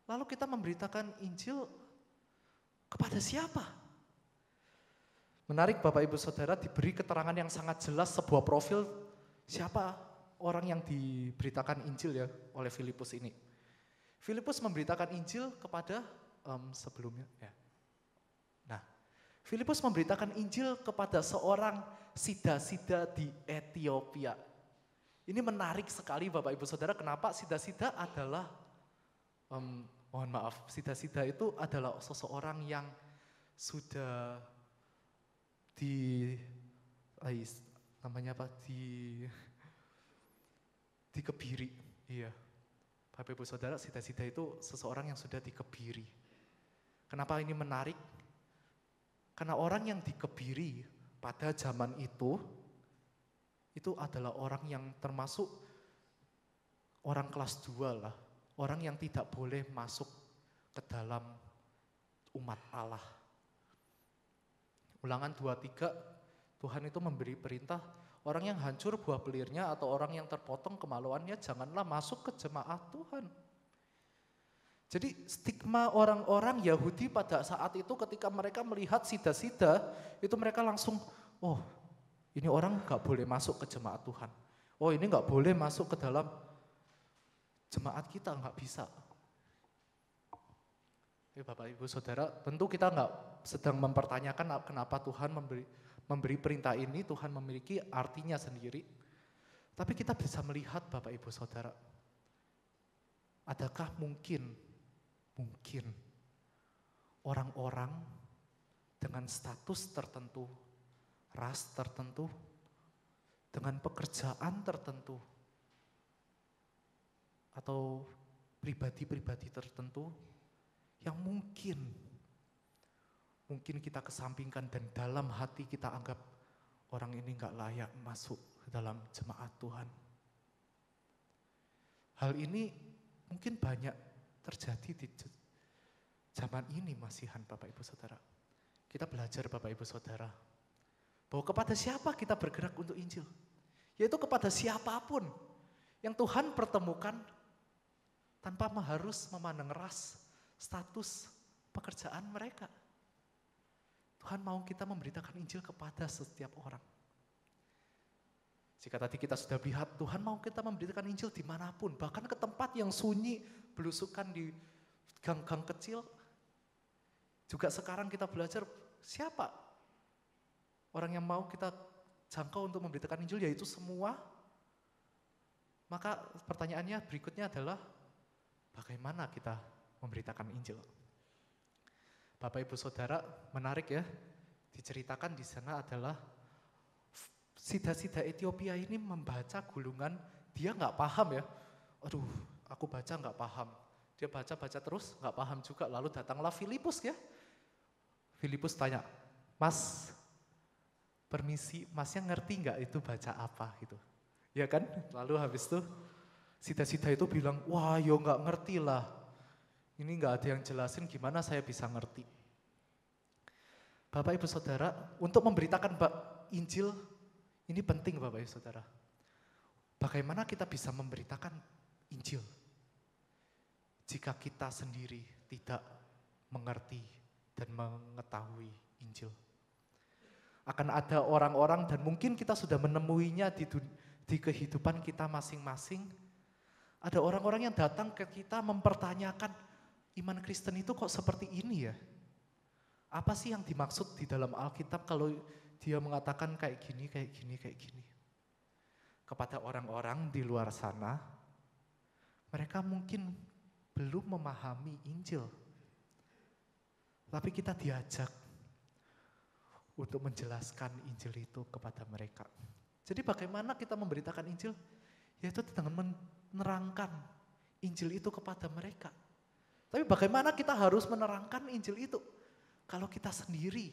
lalu kita memberitakan Injil kepada siapa? Menarik Bapak Ibu Saudara, diberi keterangan yang sangat jelas sebuah profil siapa orang yang diberitakan Injil ya oleh Filipus ini. Filipus memberitakan Injil kepada sebelumnya ya. Nah, Filipus memberitakan Injil kepada seorang sida-sida di Ethiopia. Ini menarik sekali Bapak Ibu Saudara, kenapa sida-sida adalah, mohon maaf, sida-sida itu adalah seseorang yang sudah dikebiri. Iya. Bapak Ibu Saudara, sida-sida itu seseorang yang sudah dikebiri. Kenapa ini menarik? Karena orang yang dikebiri pada zaman itu adalah orang yang termasuk orang kelas 2 lah. Orang yang tidak boleh masuk ke dalam umat Allah. Ulangan 2:3, Tuhan itu memberi perintah, orang yang hancur buah belirnya atau orang yang terpotong kemaluannya janganlah masuk ke jemaat Tuhan. Jadi stigma orang-orang Yahudi pada saat itu ketika mereka melihat sida-sida, itu mereka langsung, oh ini orang gak boleh masuk ke jemaat Tuhan. Oh ini gak boleh masuk ke dalam jemaat kita, gak bisa. Bapak Ibu Saudara, tentu kita gak sedang mempertanyakan kenapa Tuhan memberi perintah ini, Tuhan memiliki artinya sendiri. Tapi kita bisa melihat Bapak Ibu Saudara, adakah mungkin orang-orang dengan status tertentu, ras tertentu, dengan pekerjaan tertentu, atau pribadi-pribadi tertentu yang mungkin kita kesampingkan dan dalam hati kita anggap orang ini gak layak masuk ke dalam jemaat Tuhan. Hal ini mungkin banyak terjadi di zaman ini masihan Bapak Ibu Saudara. Kita belajar Bapak Ibu Saudara, bahwa kepada siapa kita bergerak untuk Injil, yaitu kepada siapapun yang Tuhan pertemukan tanpa harus memandang ras, status, pekerjaan mereka. Tuhan mau kita memberitakan Injil kepada setiap orang. Jika tadi kita sudah lihat, Tuhan mau kita memberitakan Injil dimanapun, bahkan ke tempat yang sunyi, belusukan di gang-gang kecil. Juga sekarang kita belajar siapa orang yang mau kita jangkau untuk memberitakan Injil, yaitu semua. Maka pertanyaannya berikutnya adalah, bagaimana kita memberitakan Injil? Bapak Ibu Saudara, menarik ya, diceritakan di sana adalah sida-sida Ethiopia ini membaca gulungan, dia nggak paham ya. Aduh, aku baca nggak paham. Dia baca terus nggak paham juga. Lalu datanglah Filipus ya. Filipus tanya, Mas, permisi, Masnya ngerti nggak itu baca apa gitu? Ya kan? Lalu habis itu sida-sida itu bilang, wah yo nggak ngerti lah. Ini nggak ada yang jelasin, gimana saya bisa ngerti? Bapak Ibu Saudara, untuk memberitakan Injil ini penting Bapak Ibu Saudara. Bagaimana kita bisa memberitakan Injil jika kita sendiri tidak mengerti dan mengetahui Injil? Akan ada orang-orang dan mungkin kita sudah menemuinya di kehidupan kita masing-masing. Ada orang-orang yang datang ke kita mempertanyakan, iman Kristen itu kok seperti ini ya? Apa sih yang dimaksud di dalam Alkitab kalau dia mengatakan kayak gini, kayak gini, kayak gini? Kepada orang-orang di luar sana, mereka mungkin belum memahami Injil. Tapi kita diajak untuk menjelaskan Injil itu kepada mereka. Jadi bagaimana kita memberitakan Injil? Yaitu dengan menerangkan Injil itu kepada mereka. Tapi bagaimana kita harus menerangkan Injil itu kalau kita sendiri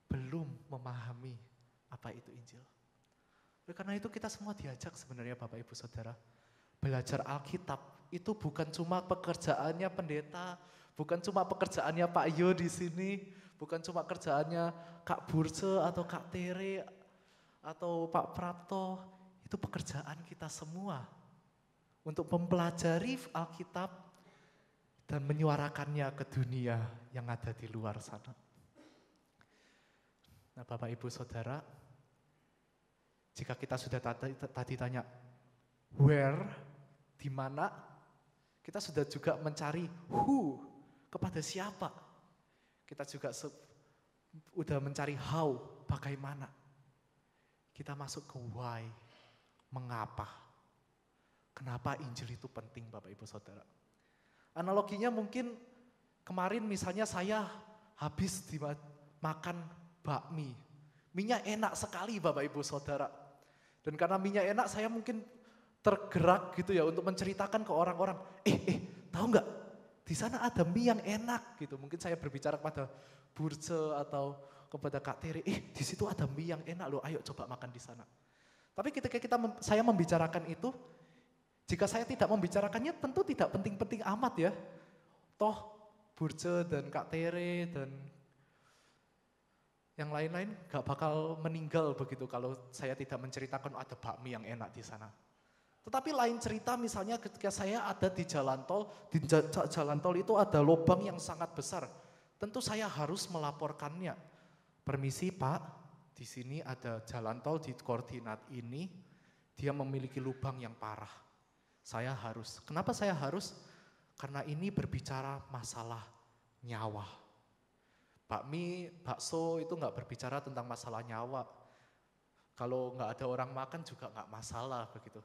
belum memahami apa itu Injil? Oleh karena itu kita semua diajak sebenarnya Bapak Ibu Saudara, belajar Alkitab itu bukan cuma pekerjaannya pendeta, bukan cuma pekerjaannya Pak Yo di sini, bukan cuma kerjaannya Kak Burce atau Kak Tere atau Pak Prapto. Itu pekerjaan kita semua untuk mempelajari Alkitab dan menyuarakannya ke dunia yang ada di luar sana. Nah Bapak Ibu Saudara, jika kita sudah tadi tanya where, di mana, kita sudah juga mencari who, kepada siapa. Kita juga udah mencari how, bagaimana. Kita masuk ke why, mengapa. Kenapa Injil itu penting Bapak Ibu Saudara. Analoginya mungkin kemarin misalnya saya habis makan bakmi. Minyak enak sekali Bapak Ibu Saudara. Dan karena minyak enak saya mungkin tergerak gitu ya untuk menceritakan ke orang-orang. Tahu nggak? Di sana ada mie yang enak gitu. Mungkin saya berbicara kepada Burce atau kepada Kak Tere, di situ ada mie yang enak loh, ayo coba makan di sana. Tapi ketika saya membicarakan itu, jika saya tidak membicarakannya tentu tidak penting-penting amat ya. Toh Burce dan Kak Tere dan yang lain-lain gak bakal meninggal begitu kalau saya tidak menceritakan ada bakmi yang enak di sana. Tetapi lain cerita misalnya ketika saya ada di jalan tol, di jalan tol itu ada lubang yang sangat besar. Tentu saya harus melaporkannya. Permisi Pak, di sini ada jalan tol di koordinat ini, dia memiliki lubang yang parah. Saya harus, kenapa saya harus? Karena ini berbicara masalah nyawa. Bakmi, bakso itu nggak berbicara tentang masalah nyawa. Kalau nggak ada orang makan juga nggak masalah begitu.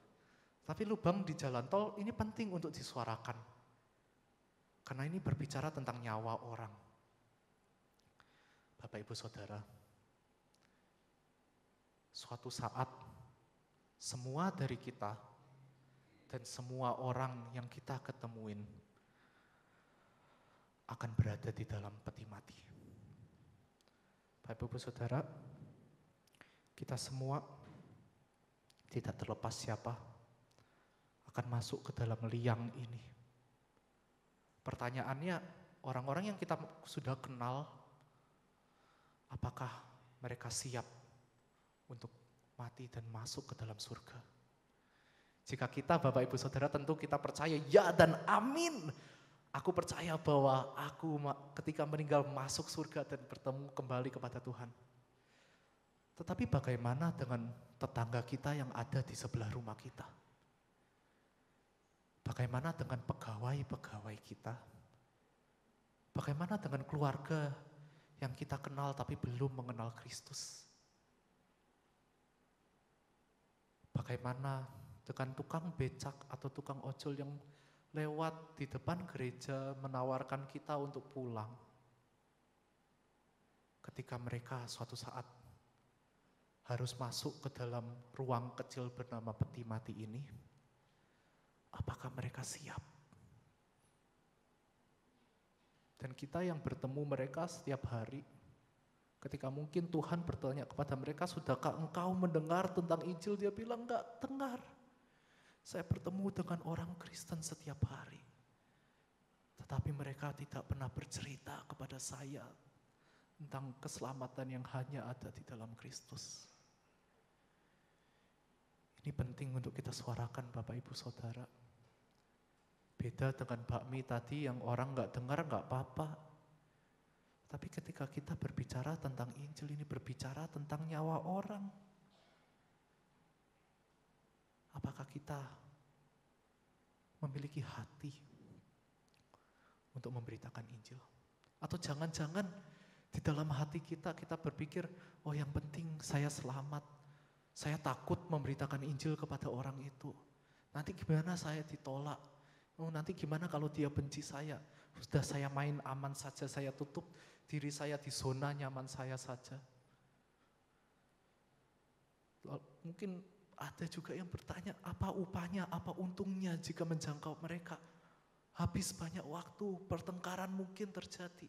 Tapi lubang di jalan tol ini penting untuk disuarakan. Karena ini berbicara tentang nyawa orang. Bapak Ibu Saudara, suatu saat semua dari kita dan semua orang yang kita ketemuin akan berada di dalam peti mati. Bapak Ibu Saudara, kita semua tidak terlepas siapa akan masuk ke dalam liang ini. Pertanyaannya, orang-orang yang kita sudah kenal, apakah mereka siap untuk mati dan masuk ke dalam surga? Jika kita Bapak Ibu Saudara tentu kita percaya ya dan amin. Aku percaya bahwa aku ketika meninggal masuk surga dan bertemu kembali kepada Tuhan. Tetapi bagaimana dengan tetangga kita yang ada di sebelah rumah kita? Bagaimana dengan pegawai-pegawai kita? Bagaimana dengan keluarga yang kita kenal tapi belum mengenal Kristus? Bagaimana dengan tukang becak atau tukang ojol yang lewat di depan gereja menawarkan kita untuk pulang? Ketika mereka suatu saat harus masuk ke dalam ruang kecil bernama peti mati ini, apakah mereka siap? Dan kita yang bertemu mereka setiap hari, ketika mungkin Tuhan bertanya kepada mereka, sudahkah engkau mendengar tentang Injil? Dia bilang, enggak dengar. Saya bertemu dengan orang Kristen setiap hari. Tetapi mereka tidak pernah bercerita kepada saya tentang keselamatan yang hanya ada di dalam Kristus. Ini penting untuk kita suarakan Bapak Ibu Saudara. Beda dengan bakmi tadi yang orang gak dengar gak apa-apa. Tapi ketika kita berbicara tentang Injil ini berbicara tentang nyawa orang. Apakah kita memiliki hati untuk memberitakan Injil? Atau jangan-jangan di dalam hati kita berpikir, oh yang penting saya selamat. Saya takut memberitakan Injil kepada orang itu. Nanti gimana saya ditolak? Oh nanti gimana kalau dia benci saya? Sudah saya main aman saja, saya tutup diri saya di zona nyaman saya saja. Mungkin ada juga yang bertanya, apa upahnya, apa untungnya jika menjangkau mereka? Habis banyak waktu, pertengkaran mungkin terjadi.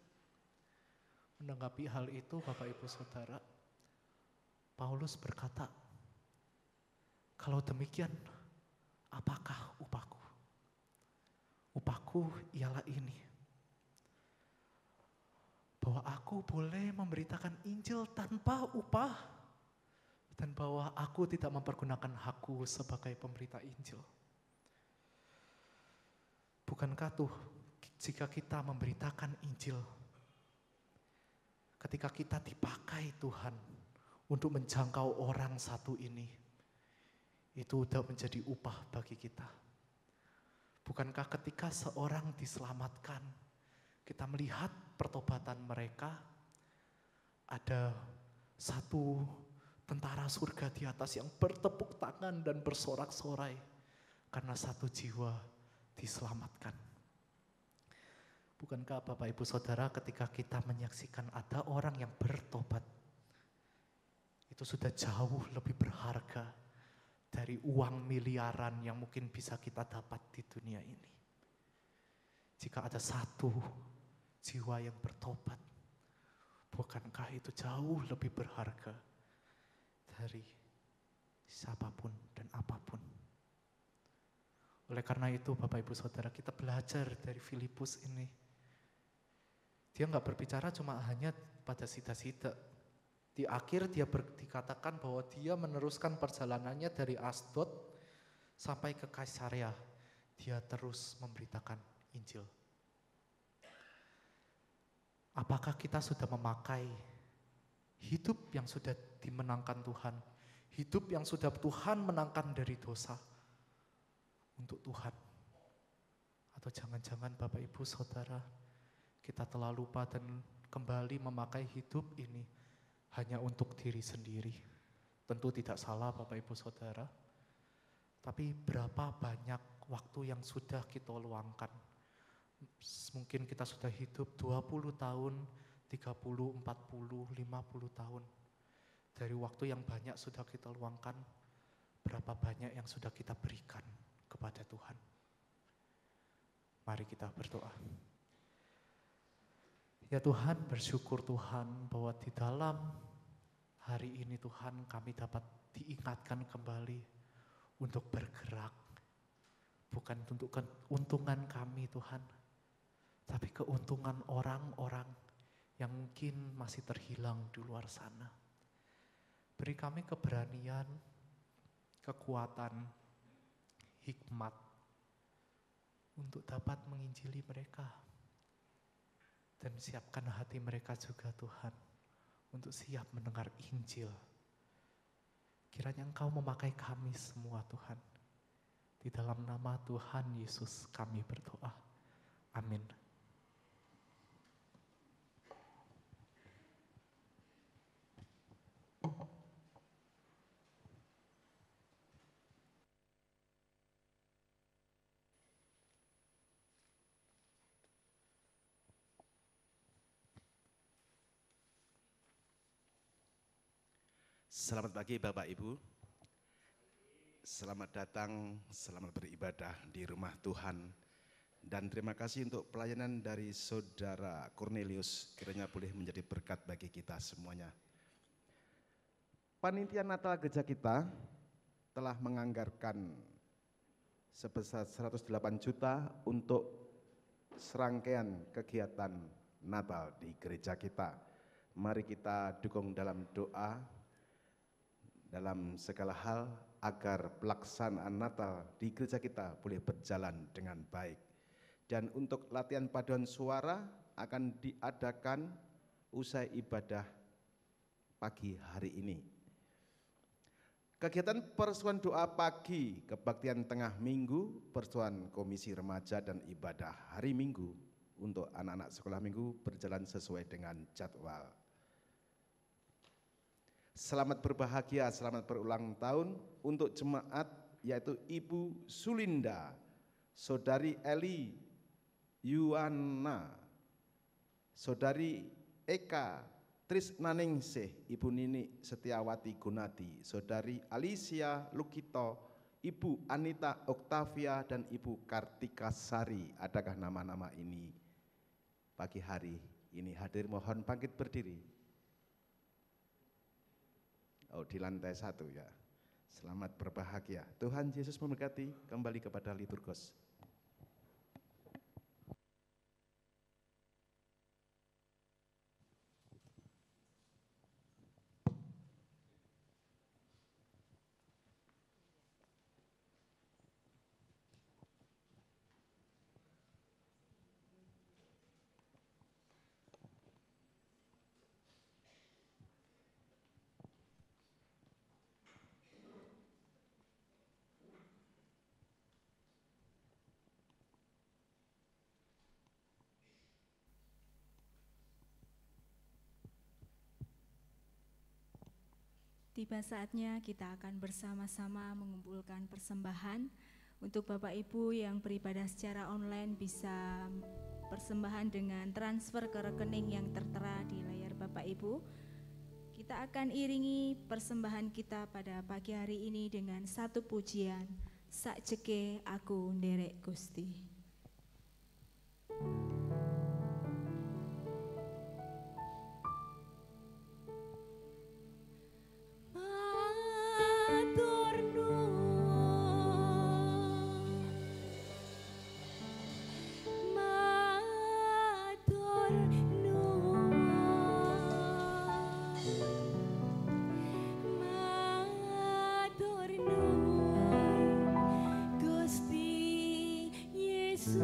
Menanggapi hal itu Bapak Ibu Saudara, Paulus berkata, kalau demikian, apakah upahku? Upahku ialah ini, bahwa aku boleh memberitakan Injil tanpa upah, dan bahwa aku tidak mempergunakan hakku sebagai pemberita Injil. Bukankah tuh jika kita memberitakan Injil, ketika kita dipakai Tuhan untuk menjangkau orang satu ini, itu sudah menjadi upah bagi kita. Bukankah ketika seorang diselamatkan, kita melihat pertobatan mereka, ada satu tentara surga di atas yang bertepuk tangan dan bersorak-sorai karena satu jiwa diselamatkan. Bukankah Bapak Ibu Saudara ketika kita menyaksikan ada orang yang bertobat, itu sudah jauh lebih berharga dari uang miliaran yang mungkin bisa kita dapat di dunia ini. Jika ada satu jiwa yang bertobat, bukankah itu jauh lebih berharga dari siapapun dan apapun. Oleh karena itu Bapak Ibu Saudara, kita belajar dari Filipus ini. Dia gak berbicara cuma hanya pada sida-sida. Di akhir dia dikatakan bahwa dia meneruskan perjalanannya dari Asdod sampai ke Kaisarea. Dia terus memberitakan Injil. Apakah kita sudah memakai hidup yang sudah dimenangkan Tuhan, hidup yang sudah Tuhan menangkan dari dosa untuk Tuhan? Atau jangan-jangan Bapak Ibu Saudara, kita telah lupa dan kembali memakai hidup ini hanya untuk diri sendiri. Tentu tidak salah Bapak Ibu Saudara, tapi berapa banyak waktu yang sudah kita luangkan. Mungkin kita sudah hidup 20 tahun, 30, 40, 50 tahun. Dari waktu yang banyak sudah kita luangkan, berapa banyak yang sudah kita berikan kepada Tuhan. Mari kita berdoa. Ya Tuhan, bersyukur Tuhan bahwa di dalam hari ini Tuhan kami dapat diingatkan kembali untuk bergerak. Bukan untuk keuntungan kami Tuhan, tapi keuntungan orang-orang yang mungkin masih terhilang di luar sana. Beri kami keberanian, kekuatan, hikmat untuk dapat menginjili mereka. Dan siapkan hati mereka juga Tuhan untuk siap mendengar Injil. Kiranya Engkau memakai kami semua Tuhan. Di dalam nama Tuhan Yesus kami berdoa. Amin. Selamat pagi Bapak Ibu, selamat datang, selamat beribadah di rumah Tuhan. Dan terima kasih untuk pelayanan dari Saudara Cornelius, kiranya boleh menjadi berkat bagi kita semuanya. Panitia Natal Gereja kita telah menganggarkan sebesar 108 juta untuk serangkaian kegiatan Natal di gereja kita. mari kita dukung dalam doa, dalam segala hal agar pelaksanaan Natal di gereja kita boleh berjalan dengan baik. Dan untuk latihan paduan suara akan diadakan usai ibadah pagi hari ini. Kegiatan persuan doa pagi, kebaktian tengah minggu, persuan komisi remaja dan ibadah hari Minggu untuk anak-anak sekolah minggu berjalan sesuai dengan jadwal. Selamat berbahagia, selamat berulang tahun untuk jemaat yaitu Ibu Sulinda, Saudari Eli Yuwana, Saudari Eka Trisnaningsih, Ibu Nini Setiawati Gunadi, Saudari Alicia Lukito, Ibu Anita Oktavia, dan Ibu Kartika Sari. Adakah nama-nama ini pagi hari ini hadir? Mohon bangkit berdiri. Oh, di lantai 1 ya. Selamat berbahagia. Tuhan Yesus memberkati. Kembali kepada liturgos. Tiba saatnya kita akan bersama-sama mengumpulkan persembahan. Untuk Bapak Ibu yang beribadah secara online bisa persembahan dengan transfer ke rekening yang tertera di layar Bapak Ibu. Kita akan iringi persembahan kita pada pagi hari ini dengan satu pujian, Sakjeke aku nderek Gusti. Gusti Yesus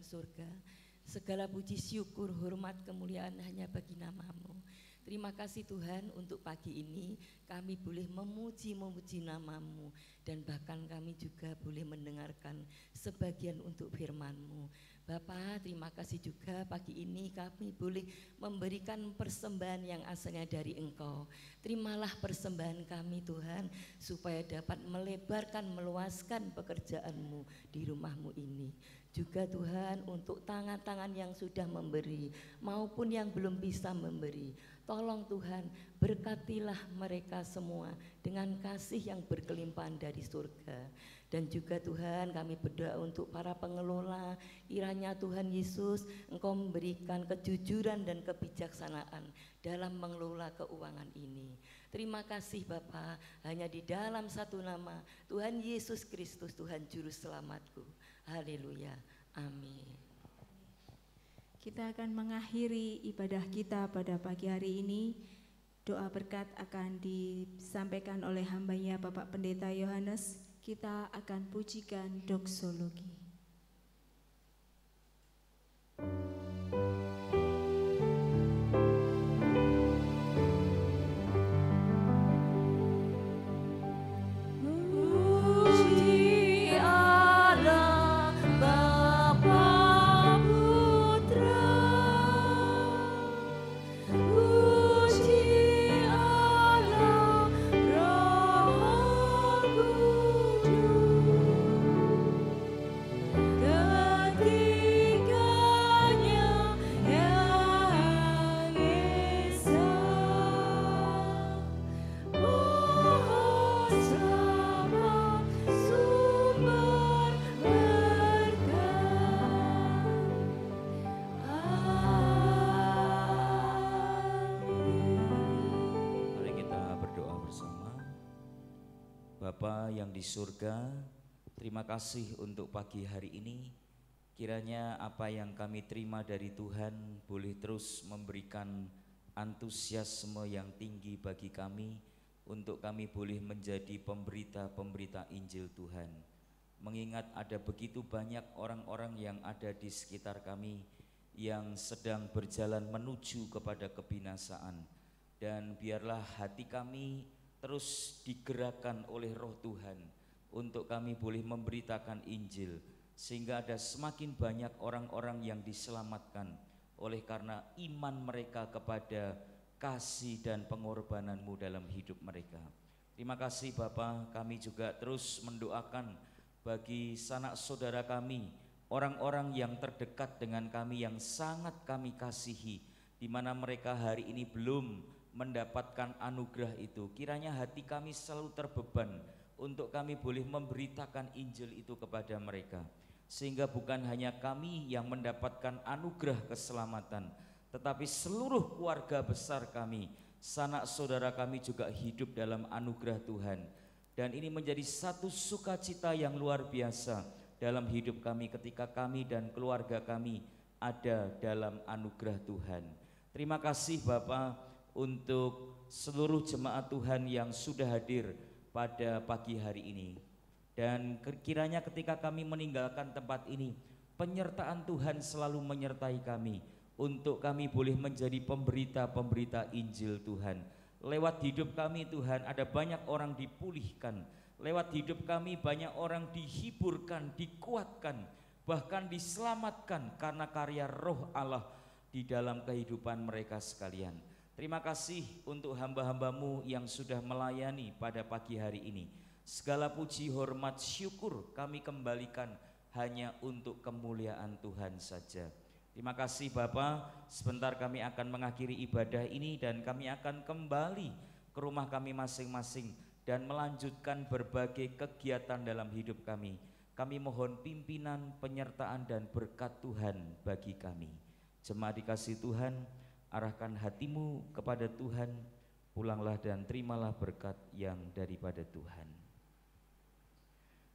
surga. Segala puji, syukur, hormat, kemuliaan hanya bagi nama-Mu. Terima kasih Tuhan untuk pagi ini kami boleh memuji nama-Mu, dan bahkan kami juga boleh mendengarkan sebagian untuk firman-Mu. Bapa, terima kasih juga pagi ini kami boleh memberikan persembahan yang asalnya dari Engkau. Terimalah persembahan kami Tuhan, supaya dapat melebarkan, meluaskan pekerjaan-Mu di rumah-Mu ini. Juga Tuhan untuk tangan-tangan yang sudah memberi maupun yang belum bisa memberi, tolong Tuhan berkatilah mereka semua dengan kasih yang berkelimpahan dari surga. Dan juga Tuhan kami berdoa untuk para pengelola, kiranya Tuhan Yesus Engkau memberikan kejujuran dan kebijaksanaan dalam mengelola keuangan ini. Terima kasih Bapa, hanya di dalam satu nama, Tuhan Yesus Kristus, Tuhan Juru Selamatku. Haleluya, amin. Kita akan mengakhiri ibadah kita pada pagi hari ini. Doa berkat akan disampaikan oleh hambanya Bapak Pendeta Yohanes. Kita akan pujikan doksologi. Bapa yang di surga, terima kasih untuk pagi hari ini. Kiranya apa yang kami terima dari Tuhan boleh terus memberikan antusiasme yang tinggi bagi kami, untuk kami boleh menjadi pemberita-pemberita Injil Tuhan. Mengingat ada begitu banyak orang-orang yang ada di sekitar kami yang sedang berjalan menuju kepada kebinasaan. Dan biarlah hati kami terus digerakkan oleh Roh Tuhan untuk kami boleh memberitakan Injil, sehingga ada semakin banyak orang-orang yang diselamatkan oleh karena iman mereka kepada kasih dan pengorbanan-Mu dalam hidup mereka. Terima kasih Bapa, kami juga terus mendoakan bagi sanak saudara kami, orang-orang yang terdekat dengan kami yang sangat kami kasihi, di mana mereka hari ini belum mendapatkan anugerah itu. Kiranya hati kami selalu terbeban untuk kami boleh memberitakan Injil itu kepada mereka, sehingga bukan hanya kami yang mendapatkan anugerah keselamatan, tetapi seluruh keluarga besar kami, sanak saudara kami juga hidup dalam anugerah Tuhan. Dan ini menjadi satu sukacita yang luar biasa dalam hidup kami ketika kami dan keluarga kami ada dalam anugerah Tuhan. Terima kasih Bapa untuk seluruh jemaat Tuhan yang sudah hadir pada pagi hari ini. Dan kiranya ketika kami meninggalkan tempat ini, penyertaan Tuhan selalu menyertai kami, untuk kami boleh menjadi pemberita-pemberita Injil Tuhan. Lewat hidup kami Tuhan, ada banyak orang dipulihkan. Lewat hidup kami banyak orang dihiburkan, dikuatkan, bahkan diselamatkan karena karya Roh Allah di dalam kehidupan mereka sekalian. Terima kasih untuk hamba-hamba-Mu yang sudah melayani pada pagi hari ini. Segala puji, hormat, syukur kami kembalikan hanya untuk kemuliaan Tuhan saja. Terima kasih Bapa, sebentar kami akan mengakhiri ibadah ini dan kami akan kembali ke rumah kami masing-masing dan melanjutkan berbagai kegiatan dalam hidup kami. Kami mohon pimpinan, penyertaan dan berkat Tuhan bagi kami. Jemaat dikasih Tuhan, arahkan hatimu kepada Tuhan, pulanglah dan terimalah berkat yang daripada Tuhan.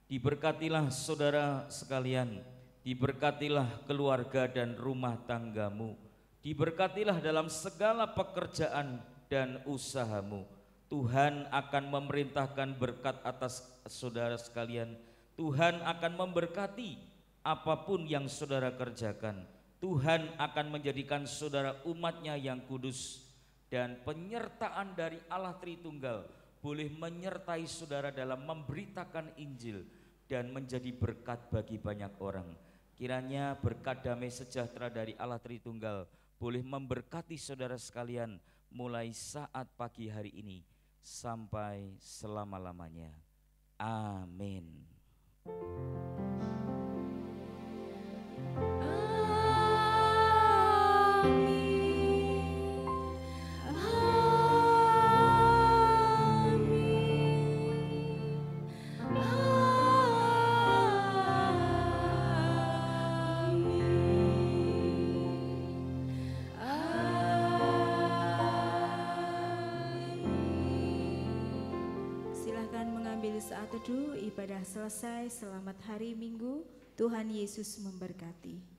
Diberkatilah saudara sekalian, diberkatilah keluarga dan rumah tanggamu, diberkatilah dalam segala pekerjaan dan usahamu. Tuhan akan memerintahkan berkat atas saudara sekalian. Tuhan akan memberkati apapun yang saudara kerjakan, Tuhan akan menjadikan saudara umatnya yang kudus, dan penyertaan dari Allah Tritunggal boleh menyertai saudara dalam memberitakan Injil dan menjadi berkat bagi banyak orang. Kiranya berkat damai sejahtera dari Allah Tritunggal boleh memberkati saudara sekalian mulai saat pagi hari ini sampai selama-lamanya. Amin. Silahkan mengambil saat teduh, ibadah selesai. Selamat hari Minggu, Tuhan Yesus memberkati.